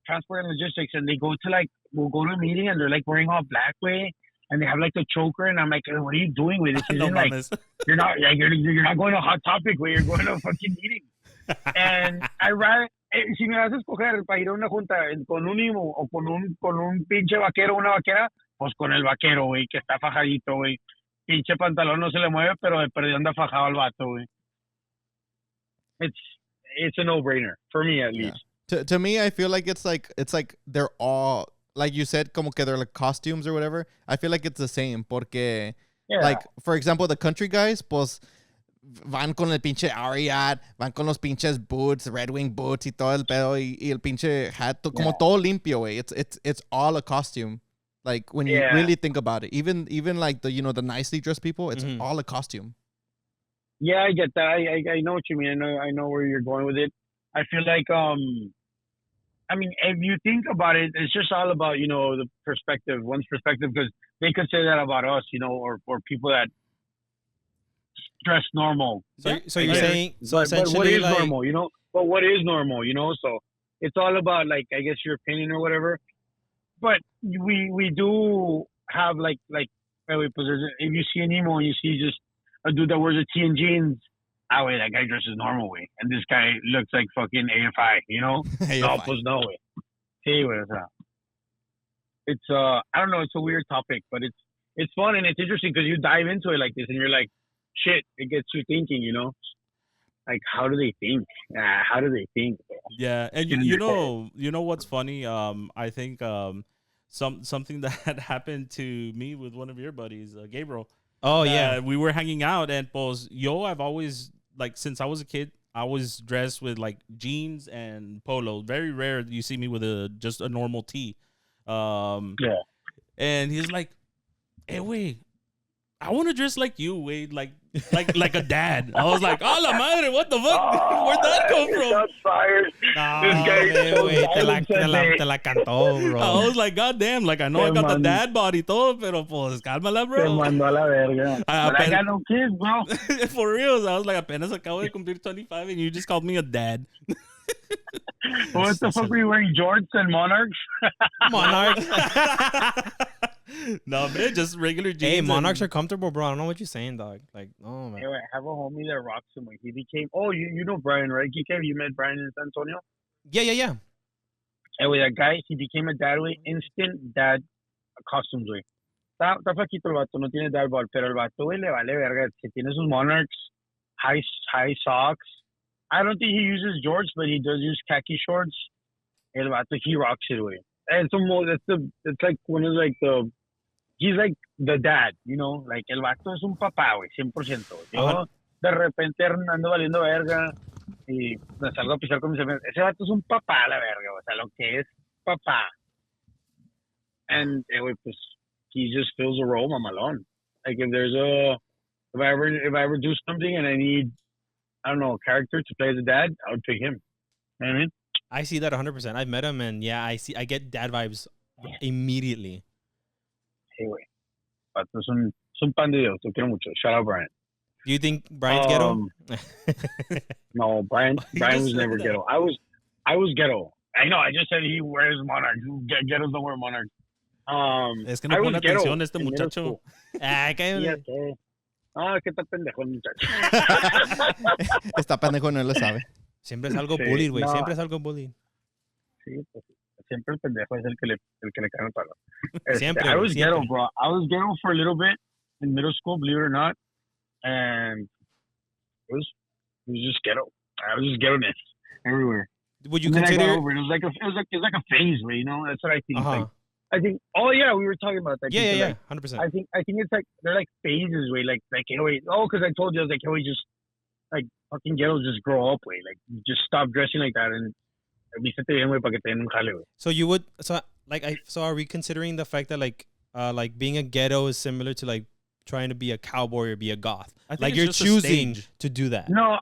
transport and logistics, and they go to like, we'll go to a meeting, and they're like wearing all black way, and they have like the choker, and I'm like, what are you doing with this? No Isn't like mames. you're not going to Hot Topic, way. You're going to a fucking meeting. And I rather, si me vas a escoger para ir a una junta con un imo o con un pinche vaquero o una vaquera, pues con el vaquero, güey, que está fajadito, güey. Pinche pantalón no se le mueve, pero de perdido anda fajado al vato, güey. It's a no-brainer for me, at least. To me, I feel like it's like they're all, like you said, como que they're like costumes or whatever. I feel like it's the same porque like, for example, the country guys, pues van con el pinche Ariat, van con los pinches boots, Red Wing boots y todo el pedo y el pinche hat, como todo limpio, güey. It's all a costume. Like when you really think about it, even like the, you know, the nicely dressed people, it's all a costume. Yeah, I get that. I know what you mean. I know where you're going with it. I feel like I mean, if you think about it, it's just all about, you know, the perspective, one's perspective, because they could say that about us, you know, or people that dress normal. So you're saying, so essentially, but what is like, normal, you know? But what is normal, you know? So it's all about, like, I guess your opinion or whatever. But we do have like if you see an emo and you see just a dude that wears a tee and jeans, wait, that guy dresses normal, way, and this guy looks like fucking AFI, you know? No, pues no, way. Sí, güey, o sea. It's I don't know, it's a weird topic, but it's fun and it's interesting because you dive into it like this and you're like, shit, it gets you thinking, you know? Like, how do they think? How do they think? Yeah, and you know what's funny? I think something that happened to me with one of your buddies, Gabriel. Oh yeah, we were hanging out, and pues I've always, like, since I was a kid, I was dressed with like jeans and polo. Very rare you see me with just a normal tee. Yeah. And he's like, "Hey, wait, I want to dress like you, Wade, like a dad." I was like, "Oh la madre, what the fuck? Where'd that come from?" Shots fired. no, This guy is so te la cantó, bro. I was like, "God damn!" Like, I know I got the dad body, todo, pero pues cálmala, Te bro. mandó a la verga. But I got no kids, bro. For real, I was like, apenas acabo de cumplir 25, and you just called me a dad. What the fuck were you wearing? Jorts and Monarchs? Monarchs. No, man, just regular jeans. Hey, Monarchs are comfortable, bro. I don't know what you're saying, dog. Like, oh man. Anyway, I have a homie that rocks him. He became. Oh, you know Brian, right? You met Brian in San Antonio. Yeah. Anyway, that guy, he became a dad, way. Instant dad costumes, way. Está flaquito el vato, no tiene dad bod, pero el vato, güey, le vale verga. Que tiene sus Monarchs, high socks. I don't think he uses jorts, but he does use khaki shorts. El vato, he rocks it, way. And it's like one of like he's like the dad, you know, like el vato es un papá, güey, 100%. Yo de repente ando valiendo verga y me salgo a pisar con mis amigos. Ese vato es un papá, la verga, o sea, lo que es papá. And pues he just fills a role, mamalón. Like if I ever do something and I need, I don't know, a character to play the dad, I would pick him. You know what I mean? I see that 100%. I've met him, and yeah, I get dad vibes immediately. Hey, güey. Vato es un pan de Dios. Te quiero mucho. Shout out Brian. Do you think Brian's ghetto? No, Brian was never that. ghetto. I was ghetto. I know. I just said he wears Monarchs. Ghettos don't wear Monarchs. Es que no I pone was ghetto atención este in middle muchacho. school. cállate. Fíjate. No, es que está pendejo el muchacho. Está pendejo, no lo sabe. Siempre es algo Sí, bullied, güey. no. Siempre es algo bullied. Sí, pues, siempre el pendejo es el que le cae el palo. Siempre, I güey, was siempre. ghetto, bro. I was ghetto for a little bit in middle school, believe it or not. And it was just ghetto. I was just ghetto-ness everywhere. Would you And then I consider? got over it. It was like a phase, right? You know, that's what I think. Uh-huh. Like, I think. Oh yeah, we were talking about that. Yeah, Like, 100%. I think it's like they're like phases, way. Like because I told you, I was like, we just like fucking ghettos just grow up, way. Like just stop dressing like that and vístete bien, güey, para que te den un jale, güey. So you would so are we considering the fact that like being a ghetto is similar to like trying to be a cowboy or be a goth? I think Like it's you're just a choosing stage. to do that. No,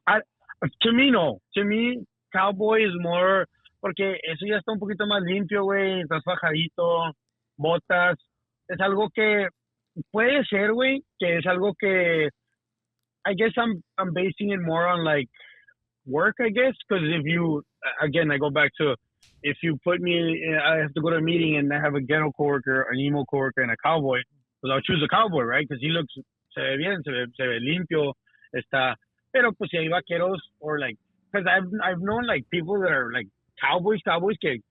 to me no. To me, cowboy is more porque eso ya está un poquito más limpio, güey. Estás fajadito, botas. Es algo que puede ser, güey, que es algo que I guess I'm basing it more on like work, I guess, because if you, again, I go back to if you put me, I have to go to a meeting and I have a ghetto coworker, an emo coworker, and a cowboy. Pues I'll choose a cowboy, right? Because he looks, se ve bien, se ve limpio, está. Pero pues si hay vaqueros or like, because I've known like people that are like cowboys que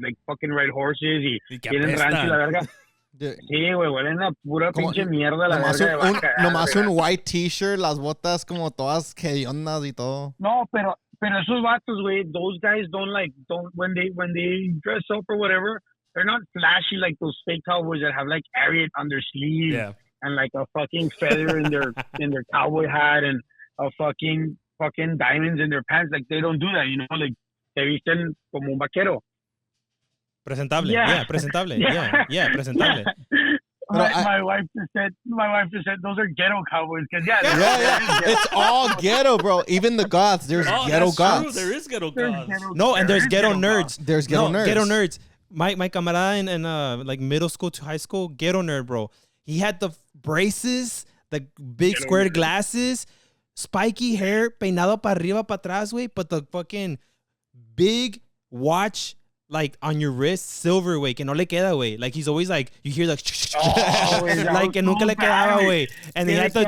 like fucking ride horses y tienen rancho y la verga. Sí, güey, huelen a pura pinche mierda la verga de vaca. Nomás un white t-shirt, las botas como todas hediondas y todo. No, pero esos vatos, güey, those guys don't when they dress up or whatever, they're not flashy like those fake cowboys that have like Ariat on their sleeve and like a fucking feather in their cowboy hat and a fucking diamonds in their pants. Like they don't do that, you know, like se visten como un vaquero. Presentable, presentable, presentable. My wife just said those are ghetto cowboys because it's all ghetto, bro. Even the goths, there's ghetto goths. True. There is ghetto goths. No, and there's ghetto nerds. There's ghetto nerds. Ghetto nerds. My camarada in like middle school to high school, ghetto nerd, bro. He had the braces, the big square glasses, spiky hair, peinado para arriba, para atrás, güey, but the fucking big watch. Like on your wrist, silver, güey, que no le queda, güey. Like he's always like, you hear like, like que nunca le quedaba, güey. And they had to,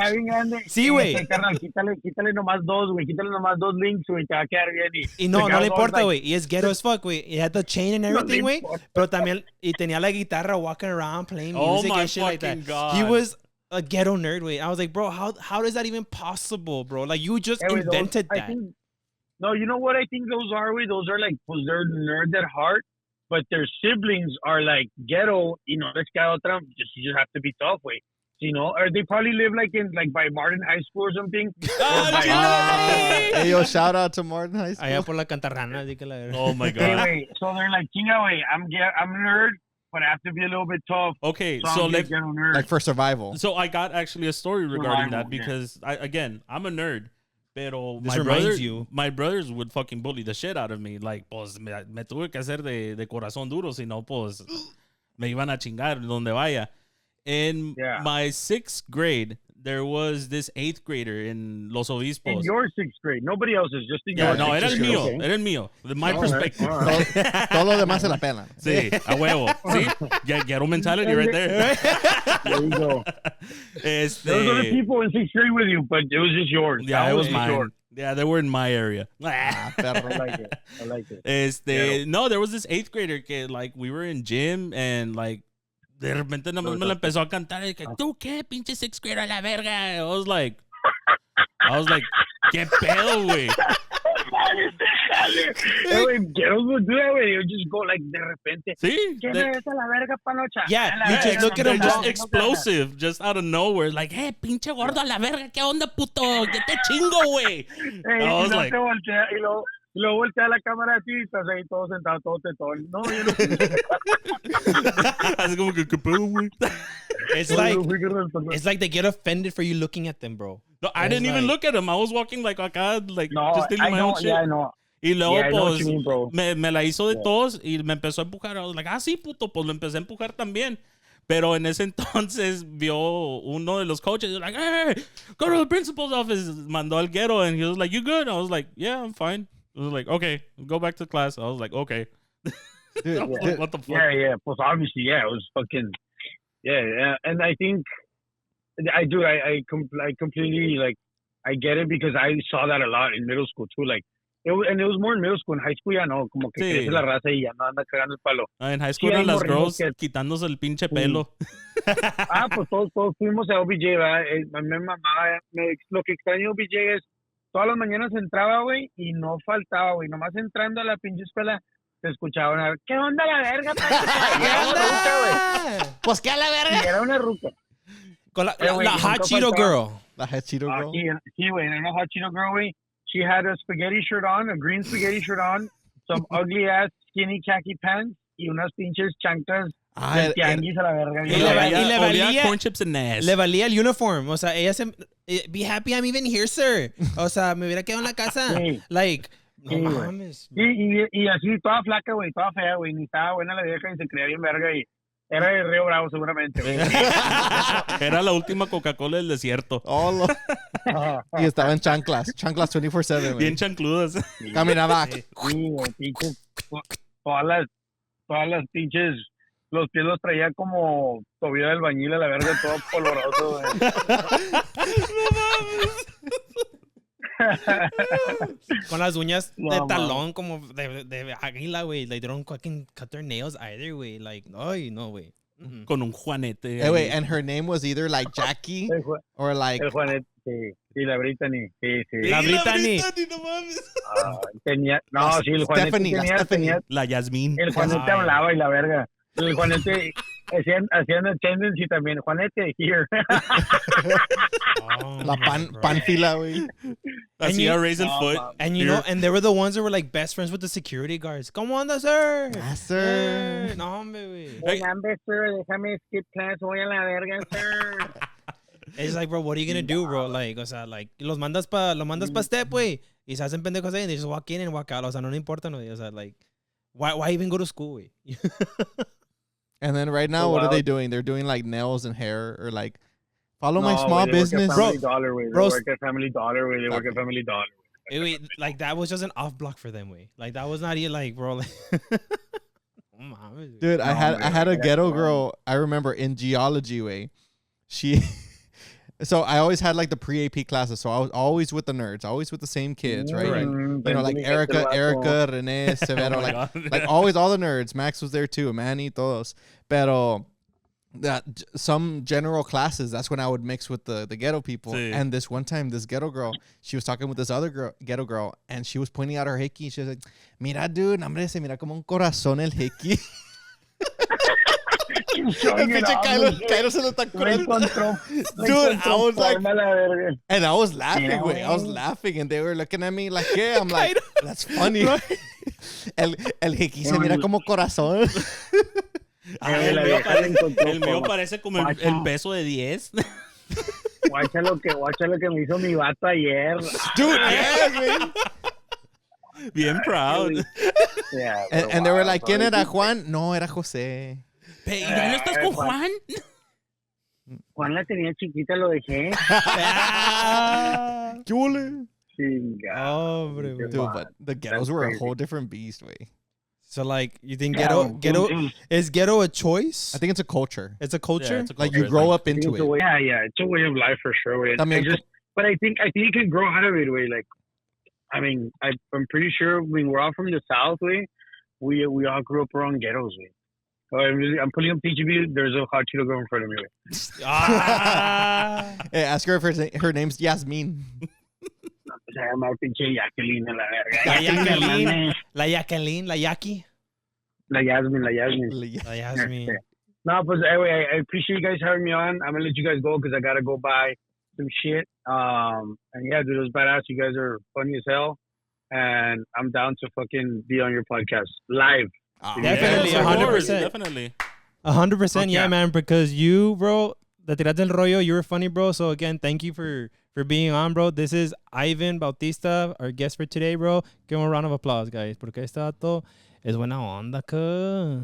sí, güey. Quítale nomás dos, güey. Quítale nomás dos links, güey. Te va a quedar bien. Y no le importa, güey. Y es ghetto as fuck, güey. He had the chain and everything, güey. Pero también, y tenía la guitarra walking around playing music and shit like that. God. He was a ghetto nerd, güey. I was like, bro, how is that even possible, bro? Like you just invented that. No, you know what I think those are? Those are like, pues they're nerds at heart, but their siblings are like ghetto, you know, let's get out there. You just have to be tough, way. You know, or they probably live like by Martin High School or something. Hey, yo, shout out to Martin High School. Allá por la Cantarrana. Oh my God. Anyway, so they're like, chinga, way, I'm a nerd, but I have to be a little bit tough. Okay, so like for survival. So I got actually a story regarding that because I'm a nerd. Pero my brothers would fucking bully the shit out of me. Like, pues, me tuve que hacer de corazón duro, si no, pues, me iban a chingar donde vaya. In my 6th grade, there was this 8th grader in Los Obispos. In your 6th grade? Nobody else's, just in your 6th grade. No, era el mío. Okay. Era el mío. My perspective. Todo lo demás se la pela. Sí, a huevo. Sí, ghetto mentality right there. There you go. There was other people in 6th grade with you, but it was just yours. Yeah, it was mine. Yours. Yeah, they were in my area. I like it. No, there was this 8th grader que, like, we were in gym and, like, de repente nomás me la empezó a cantar y que, ¿tú qué, pinche 6th grader a la verga? I was like, ¿qué pedo, güey? Ghettos would do that, güey. You just go, like, de repente. Sí. ¿Qué me ves a la verga, panocha? Yeah, you just look at them just explosive, just out of nowhere. Like, hey, pinche gordo a la verga, ¿qué onda, puto? ¿Qué te chingo, güey? I was like... Y luego voltea la cámara así y estás ahí todo sentado, todo tetón. No, yo no. Así como que, ¿qué pedo, güey? It's like they get offended for you looking at them, bro. No, I didn't even look at him. I was walking like acá, like, just doing my own shit. Yeah, I know. Y luego, pues, mean, me la hizo de todos y me empezó a empujar. I was like, sí, puto, pues lo empecé a empujar también. Pero en ese entonces vio uno de los coaches, like, hey, go to the principal's office. Mandó al ghetto and he was like, you good? I was like, yeah, I'm fine. I was like, okay, go back to class. I was like, okay. Dude, what the fuck? Yeah. Pues obviously, it was fucking, yeah. And I think, I completely, like, I get it because I saw that a lot in middle school too. Like, it was more in middle school. In high school ya no, como que crece la raza y ya no anda cagando el palo. En high school eran las girls quitándose el pinche pelo. Pues todos fuimos a OBJ, ¿verdad? Mi mamá, lo que extraño OBJ es, todas las mañanas entraba, güey, y no faltaba, güey. Nomás entrando a la pinche escuela, se escuchaba una... ¿Qué onda la verga? Era una ruca, güey. Pues, ¿qué a la verga? Sí, era una ruca. Con la hot Cheeto girl. La hot Cheeto girl? Sí, güey, era una hot Cheeto girl, güey. She had a spaghetti shirt on, a green spaghetti shirt on, some ugly-ass skinny khaki pants, y unas pinches chanclas del tianguis a la verga. Y le valía corn chips and ass. Le valía el uniform. O sea, ella se... Be happy I'm even here, sir. O sea, me hubiera quedado en la casa. Sí. Like... No mames. Y así, toda flaca, güey, toda fea, güey. Ni estaba buena la vieja y se creía bien verga y... Era de Río Bravo, seguramente, güey. Era la última Coca-Cola del desierto. Y estaba en chanclas 24/7, güey. Bien chancludas. Caminaba. Sí, güey, pinches. todas las pinches, los pies los traía como tobillo del albañil a la verga, todo polvoroso, güey. Con las uñas No, de man. talón como de águila, güey. Like, they don't fucking cut their nails either, güey. Like, ay, no, güey. Mm-mm. Con un Juanete. Hey, wait, and her name was either like Jackie or like El Juanet, sí, y la Brittany, sí. La Brittany. no mames. Tenía, no, La sí, el Juanete Stephanie, la Stephanie. tenía, La Yasmín. el Juanete Ay. hablaba y la verga. El Juanete hacían attendance y también, Juanete, here. Oh, la my bro. panfila, güey. Hacía raise el No, foot. man. And you know, and they were the ones that were like best friends with the security guards. Come on, sir. Yes, sir. No, hombre, güey. Déjame, sir, déjame skip class, voy a la verga, sir. It's like, bro, what are you gonna do, bro? Like, o sea, like, lo mandas pa step, güey. Y se hacen pendejos ahí and they just walk in and walk out. O sea, no le importa, no. O sea, like, why even go to school, güey? And then right now, So what are wild. they doing? They're doing like nails and hair or like follow my No, small güey, they work at business. Family Dollar, güey. They Bro, work at Family Dollar, güey. They work at Family Dollar. Hey, wait, like, that was just an off block for them, way. Like, that was not even like, bro, like, oh, mames, güey. Dude, I No, had a man, ghetto yeah. girl. I remember in geology way. She so I always had like the pre-AP classes, so I was always with the nerds, always with the same kids, right? Right. You know, like Erica, Renee, Severo, Oh my like God. like always all the nerds. Max was there too, Manny, todos. Pero that some general classes, that's when I would mix with the ghetto people. Sí. And this one time, this ghetto girl, she was talking with this other girl, ghetto girl, and she was pointing out her hickey. She was like, "Mira, dude, hombre, se mira como un corazón el hickey." El pinche Kylo se lo está curando. Dude, I was like, and I was laughing, Yeah, güey. I was güey. laughing, and they were looking at me like, "Yeah." I'm like, "That's funny." El hickey se mira como corazón. Ah, Eh, el, la mío vieja le parece, encontró el mío forma. parece como el peso de 10. Guacha lo que me hizo mi vato ayer. Dude, yeah, güey. Bien proud. Yeah, And they were like, ¿quién era Juan? No, era José. ¿Y ya no estás con Juan? Juan la tenía chiquita, lo dejé. ¿Qué huele? Chinga. Hombre, güey. Dude, but the ghettos That's were a crazy. whole different beast, way. So, like, you think Yeah, ghetto, dude, is ghetto a choice? I think it's a culture. It's a culture? Yeah, it's a Like culture, you grow I up into it's a it. way, yeah, it's a way of life for sure. Way. I mean, But I think you can grow out of it. Way, like, I mean, I'm pretty sure when we're all from the South, way, we all grew up around ghettos. Way. So I'm pulling up PGB. There's a hot Cheeto girl in front of me. Way. Ah. Hey, ask her if her name's Yasmin. Se llama pinche Jacqueline a la verga. La Jacqueline. Hermana. La Jacqueline, la Yaki. La Yasmin. La Yasmin. No, but anyway, I appreciate you guys having me on. I'm gonna let you guys go because I gotta go buy some shit. And yeah, dude, it was badass. You guys are funny as hell, and I'm down to fucking be on your podcast live. Definitely, Yes, of 100%. course, Definitely. 100%, yeah, Okay. man, because you, bro, the tiraste el rollo, you were funny, bro. So, again, thank you for being on, bro. This is Ivan Bautista, our guest for today, bro. Give him a round of applause, guys, porque este dato es buena onda, que...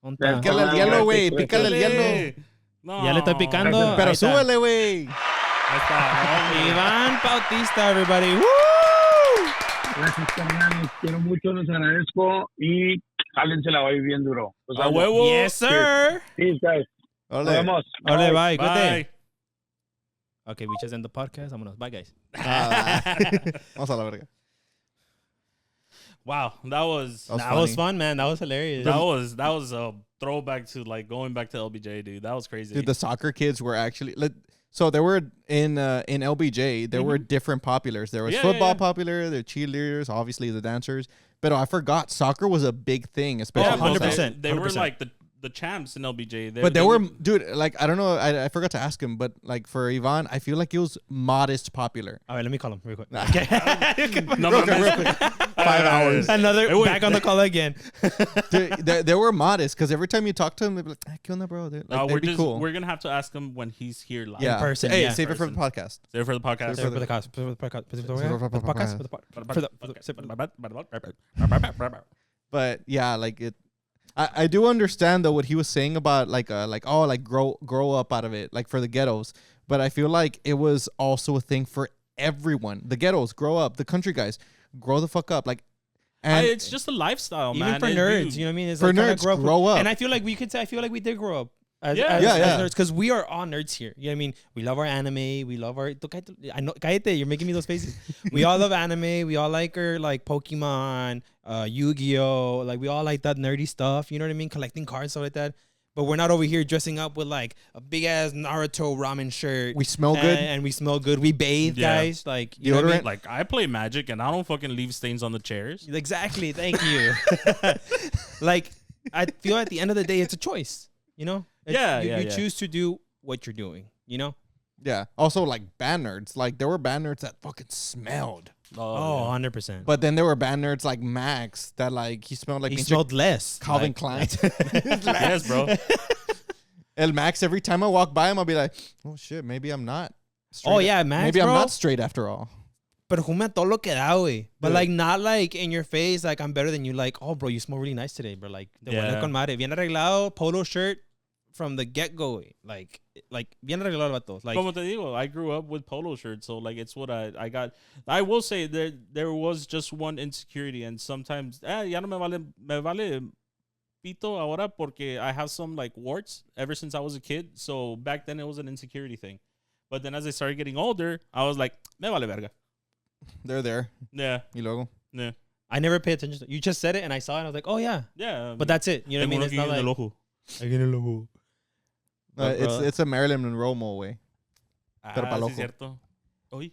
Pícale el hielo, güey. Pícale el hielo. No. Ya le estoy picando. Pero Ahí está. súbele, güey. Ahí está. Iván Bautista, everybody. ¡Woo! Gracias, carnal. Los quiero mucho, los agradezco y jálense la hoy bien duro. Los A amo. huevo. Yes, sir. Peace, guys. Nos Ole. vemos. Ole, bye. Good day. Bye. Okay, we just end the podcast. Vámonos. Bye, guys. Ah. Vamos a la verga. Wow, that was That was fun, man. That was hilarious. that was a throwback to like going back to LBJ, dude. That was crazy. Dude, the soccer kids were actually so there were in LBJ there were different populars. There was Yeah, football yeah. popular, the cheerleaders, obviously the dancers. But I forgot soccer was a big thing, Oh, especially. well, 100%. They were 100%. like the champs in LBJ. But they were, dude. Like I don't know. I forgot to ask him, but like for Ivan, I feel like it was modest popular. All right, let me call him real quick. Nah. Okay. No, Real quick. 5 hours. Another Hey, wait. back on the call again. Dude, they were modest because every time you talk to them, they'd be like, "Ah, ¿qué onda, bro?" Like, No, they'd be cool. we're gonna have to ask him when he's here live. Yeah. person, Hey, yeah. save it for the Person. podcast. Save it for the podcast. For the podcast. For the podcast. For the podcast. But yeah, like it. I do understand though what he was saying about like grow up out of it, like for the ghettos. But I feel like it was also a thing for everyone. The ghettos grow up. The country guys grow the fuck up. Like And it's just a lifestyle, Even man. for And nerds, you know what I mean? It's For like kinda nerds, grow up. And I feel like we could say, I feel like we did grow up. As Yeah. nerds, because we are all nerds here. You know what I mean? We love our anime. We love our. I know, cállate, you're making me those faces. We all love anime. We all like our like Pokemon, Yu-Gi-Oh. Like we all like that nerdy stuff. You know what I mean? Collecting cards, stuff like that. But we're not over here dressing up with like a big ass Naruto ramen shirt. we smell good. And we smell good. We bathe, Yeah. guys. Like you know what I mean? Like I play Magic and I don't fucking leave stains on the chairs. Exactly. Thank you. Like I feel at the end of the day, it's a choice. You know? You choose to do what you're doing. You know? Yeah. Also, like band nerds. Like there were band nerds that fucking smelled. Oh, 100%. But then there were band nerds like Max that like he smelled like he pinche smelled less. Calvin Like, Klein. Yes, bro. El Max. Every time I walk by him, I'll be like, "Oh shit, maybe I'm not." Straight Oh yeah, Max. maybe bro. I'm not straight after all. Pero jume todo lo que da, güey. But Dude. like not like in your face, like I'm better than you. Like, oh, bro, you smell really nice today, bro. Like, te huele con madre. Bien arreglado, polo shirt from the get go, güey. Like bien arreglado el vato. Like, Como te digo, I grew up with polo shirts, so like it's what I got. I will say there was just one insecurity, and sometimes ya no me vale pito ahora porque I have some like warts ever since I was a kid. So back then it was an insecurity thing, but then as I started getting older, I was like, me vale verga. They're there. Yeah, Y luego. yeah, I never pay attention to. You just said it, and I saw it. And I was like, oh yeah. yeah. But that's it. You know what I mean? It's not like. It's a Marilyn Monroe way. Pero pa' sí, loco. cierto. Oy.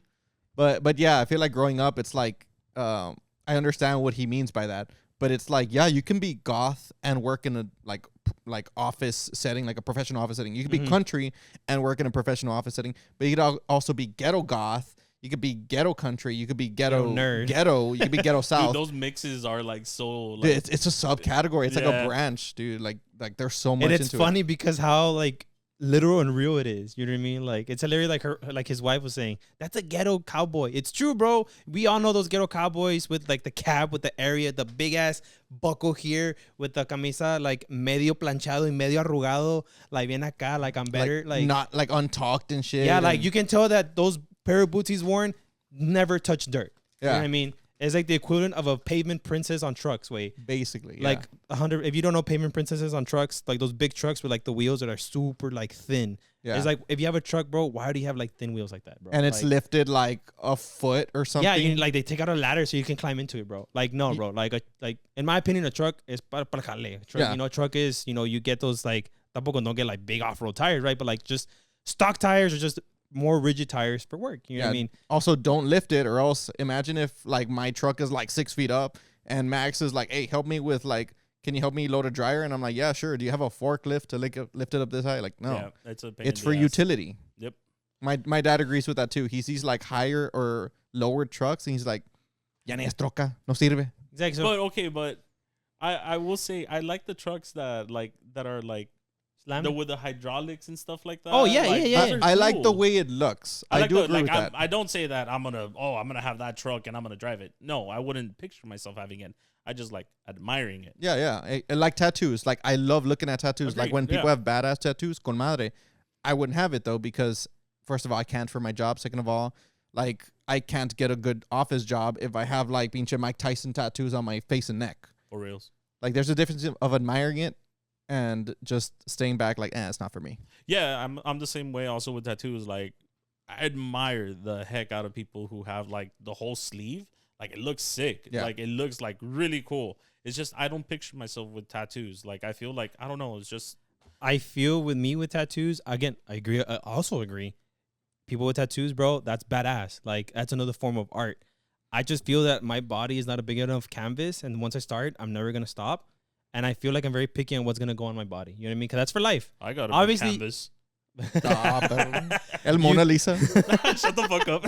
But yeah, I feel like growing up, it's like I understand what he means by that. But it's like, yeah, you can be goth and work in a like office setting, like a professional office setting. You could be country and work in a professional office setting. But you could also be ghetto goth. You could be ghetto country. You could be ghetto nerd. Ghetto. You could be ghetto south. Dude, those mixes are like so. Like, Dude, it's a subcategory. It's like Yeah. a branch, dude. Like there's so much. And it's into funny because how like literal and real it is. You know what I mean? Like it's hilarious. Like his wife was saying, that's a ghetto cowboy. It's true, bro. We all know those ghetto cowboys with like the cap with the area, the big ass buckle here with the camisa like medio planchado y medio arrugado, like bien acá, like I'm better, like not like untalked and shit. yeah, like and- you can tell that those pair of boots he's worn never touched dirt. You know Yeah. what I mean? It's like the equivalent of a pavement princess on trucks, way. basically Like 100. If you don't know pavement princesses on trucks, like those big trucks with like the wheels that are super like thin. Yeah. It's like if you have a truck, bro, why do you have like thin wheels like that, bro? and it's like, lifted like a foot or something. yeah, like they take out a ladder so you can climb into it, bro. Like no, bro. Like in my opinion, a truck is para jale. Truck, Yeah. you know, truck is you get those like tampoco don't get like big off road tires, right? But like just stock tires or just more rigid tires for work. You know what I mean? Also, don't lift it, or else imagine if like my truck is like 6 feet up, and Max is like, "Hey, help me with like, can you help me load a dryer?" And I'm like, "Yeah, sure." Do you have a forklift to lift it up this high? Like, no, Yeah, it's a pain it's in for the ass. utility. Yep. My dad agrees with that too. He sees like higher or lower trucks, and he's like, "Ya ni es troca, no sirve." Exactly. So But okay, but I will say I like the trucks that are like with the hydraulics and stuff like that. Oh, yeah, Like, yeah, those yeah. are I like the cool. way it looks. I like do the- agree like, with that. I don't say that I'm gonna have that truck and I'm gonna drive it. No, I wouldn't picture myself having it. I just like admiring it. Yeah. I like tattoos. Like I love looking at tattoos. Like Agreed, when people yeah. have badass tattoos, con madre. I wouldn't have it though because first of all, I can't for my job. Second of all, like I can't get a good office job if I have like pinche Mike Tyson tattoos on my face and neck. For reals. Like there's a difference of admiring it and just staying back like, it's not for me. Yeah, I'm the same way also with tattoos. Like I admire the heck out of people who have like the whole sleeve. Like it looks sick. Yeah. Like it looks like really cool. It's just I don't picture myself with tattoos. Like I feel like I don't know. It's just I feel with me with tattoos, again, I agree. I also agree. People with tattoos, bro, that's badass. Like that's another form of art. I just feel that my body is not a big enough canvas, and once I start, I'm never gonna stop. And I feel like I'm very picky on what's gonna go on my body. You know what I mean? Because that's for life. I got a Obviously- canvas. Ah, pero- El Mona Lisa. Shut the fuck up.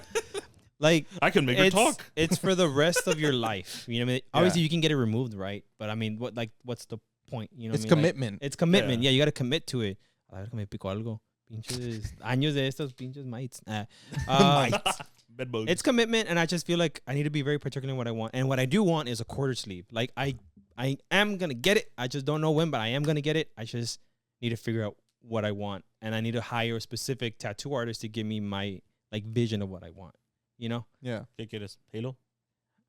Like I can make her it's, talk. it's for the rest of your life. You know what I mean? Obviously, you can get it removed, right? But I mean, what's the point? You know, It's what I mean? Like, commitment. it's commitment. Yeah. Yeah, you got to commit to it. A ver que me pico algo. Pinches años de estos pinches mites. Bed bugs. It's commitment, and I just feel like I need to be very particular in what I want. And what I do want is a quarter sleeve. Like I am gonna get it. I just don't know when, but I am gonna get it. I just need to figure out what I want, and I need to hire a specific tattoo artist to give me my like vision of what I want. You know, Yeah. ¿Qué quieres? Halo.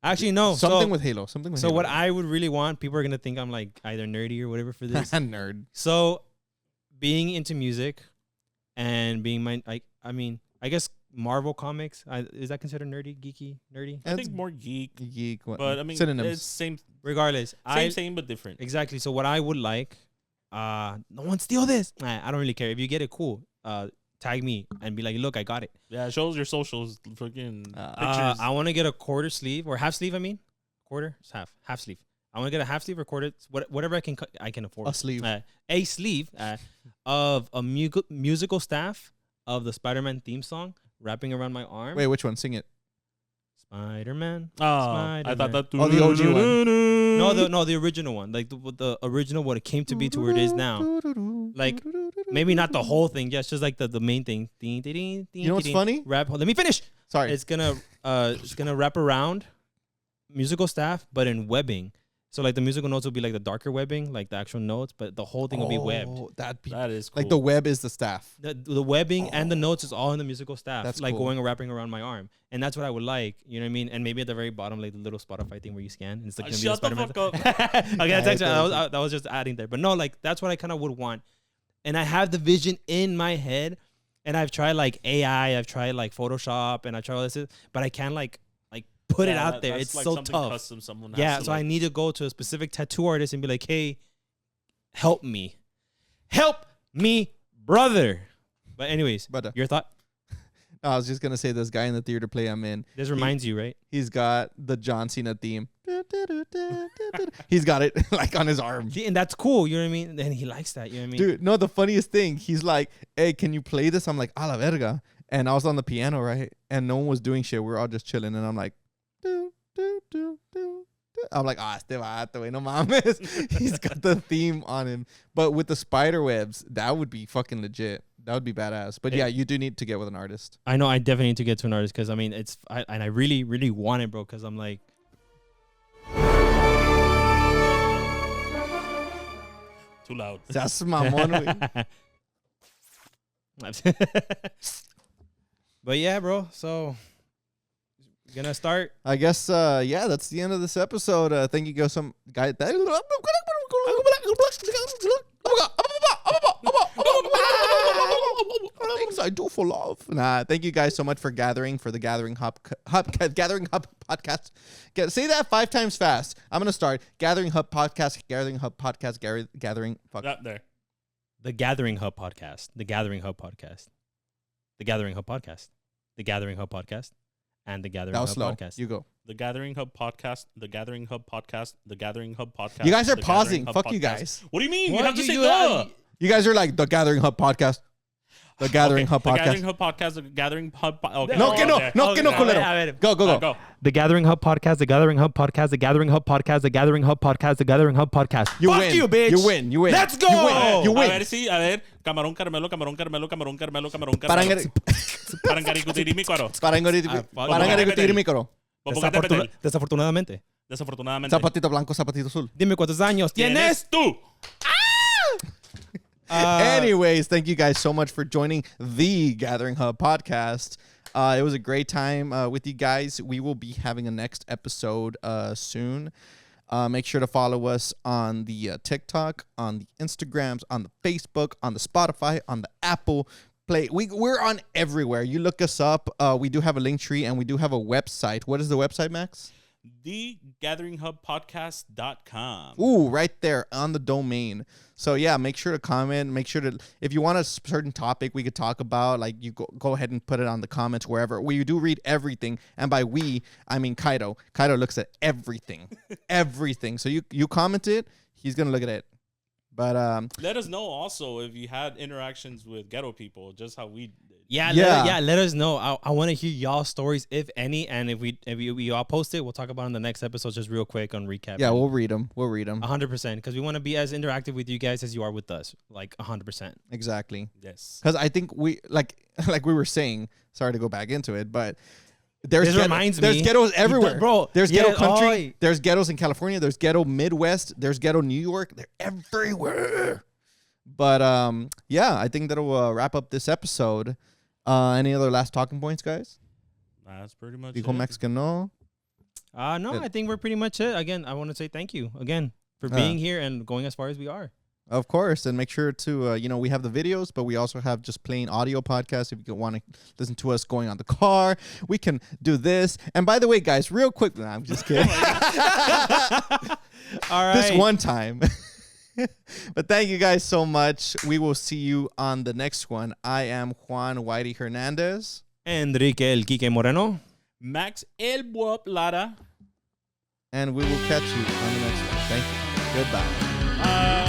Actually, no. Something with Halo. Something with So Halo. what I would really want, people are gonna think I'm like either nerdy or whatever for this. Nerd. So being into music and being I guess Marvel comics, is that considered nerdy, geeky, nerdy? I think more geek, What, but I mean, synonyms. it's same, Regardless, same, but different. exactly. So what I would like, no one steal this. I don't really care. If you get it, cool. Tag me and be like, look, I got it. Yeah, shows your socials, fucking pictures. I want to get a quarter sleeve or half sleeve. I mean, quarter, it's half sleeve. I want to get a half sleeve or quarter, whatever I can afford. A sleeve. A sleeve of a musical staff of the Spider-Man theme song wrapping around my arm. Wait, which one? Sing it. Spider-Man. Oh, I thought that. Oh, the OG one. No, the original one. Like the original, what it came to be to where it is now. Like, maybe not the whole thing. Yeah, it's just like the main thing. You know what's funny? Rap. Let me finish. Sorry. It's gonna wrap around musical staff, but in webbing. So like the musical notes will be like the darker webbing, like the actual notes, but the whole thing will be webbed. That is cool. like the web is the staff. The webbing and the notes is all in the musical staff. That's like cool. going and wrapping around my arm. And that's what I would like. You know what I mean? And maybe at the very bottom, like the little Spotify thing where you scan. And it's like Shut the fuck up. Okay, that's actually, that was just adding there. But no, like that's what I kind of would want. And I have the vision in my head. And I've tried like AI, I've tried like Photoshop, and I tried all this, but I can't like put it out there. It's like so tough. Custom someone Yeah, has so to I need to go to a specific tattoo artist and be like, hey, help me, brother. But anyways, your thought? No, I was just gonna say this guy in the theater play I'm in. This reminds you, right? He's got the John Cena theme. He's got it like on his arm. See, and that's cool. You know what I mean? And he likes that. You know what I mean? Dude, no, the funniest thing, he's like, hey, can you play this? I'm like, a la verga. And I was on the piano, right? And no one was doing shit. We were all just chilling. And I'm like, I'm like, este vato, güey, no mames. He's got the theme on him. But with the spider webs, that would be fucking legit. That would be badass. But yeah, you do need to get with an artist. I know I definitely need to get to an artist because, I mean, I really, really want it, bro, because I'm like. Too loud. That's mamón, güey. But yeah, bro. So, gonna start. I guess, yeah, that's the end of this episode. Thank you, some guy. Things I do for love. Thank you guys so much for gathering for the Gathering Hub podcast. Say that 5 times fast. I'm gonna start Gathering Hub podcast. Gathering Hub podcast. Gathering. Fuck. There. The Gathering Hub podcast. The Gathering Hub podcast. The Gathering Hub podcast. The Gathering Hub podcast. And the Gathering Hub podcast. You go. The Gathering Hub podcast. The Gathering Hub podcast. The Gathering Hub podcast. You guys are the pausing. Hub Fuck podcast. you guys. What do you mean? What? You have to say You- the. You guys are like the Gathering Hub podcast. The Gathering Hub The Gathering podcast. Hub podcast. The Gathering Hub. Okay. No, que no, okay. no, que no, Okay. culero. Go, go, go. Go. The Gathering Hub podcast. The Gathering Hub podcast. The Gathering Hub podcast. The Gathering Hub podcast. The Gathering Hub podcast. You Fuck win. you, bitch. You win. You win. Let's go. You win. You A win. ver, sí, a ver. Camarón, caramelo, camarón, caramelo, camarón, caramelo, camarón, caramelo. Parangaricutirimícuaro. Parangaricutirimícuaro. Desafortunadamente. Desafortunadamente. Zapatito blanco, zapatito azul. Dime cuántos años tienes. ¿Tienes tú? Anyways, thank you guys so much for joining the Gathering Hub podcast. It was a great time with you guys. We will be having a next episode soon. Make sure to follow us on the TikTok, on the Instagrams, on the Facebook, on the Spotify, on the Apple Play. We're on everywhere. You look us up. We do have a link tree and we do have a website. What is the website, Max? TheGatheringHubPodcast.com. Ooh, right there on the domain. So yeah, make sure to comment. Make sure to, if you want a certain topic we could talk about, like you go ahead and put it on the comments wherever. We do read everything, and by we I mean Kaido. Kaido looks at everything, everything. So you comment it, he's gonna look at it. But let us know also if you had interactions with ghetto people, just how we did. Yeah. Let us know. I want to hear y'all stories, if any, and if we all post it, we'll talk about it in the next episode, just real quick on recap. yeah, we'll read them. 100%, because we want to be as interactive with you guys as you are with us, like 100%. Exactly. Yes. Because I think we like we were saying. Sorry to go back into it, but there's reminds me, there's ghettos everywhere, bro. There's ghetto country. Oh, There's ghettos in California. There's ghetto Midwest. There's ghetto New York. They're everywhere. But yeah, I think that'll wrap up this episode. Any other last talking points, guys? That's pretty much Dijo it. Mexican, no. No, I think we're pretty much it. Again, I want to say thank you again for being here and going as far as we are. Of course, and make sure to we have the videos, but we also have just plain audio podcasts. If you want to listen to us going on the car, we can do this. And by the way, guys, real quick, nah, I'm just kidding. All right, This one time. But thank you guys so much. We will see you on the next one. I am Juan Whitey Hernandez. Enrique El Quique Moreno. Max El Buop Lara. And we will catch you on the next one. Thank you. Goodbye.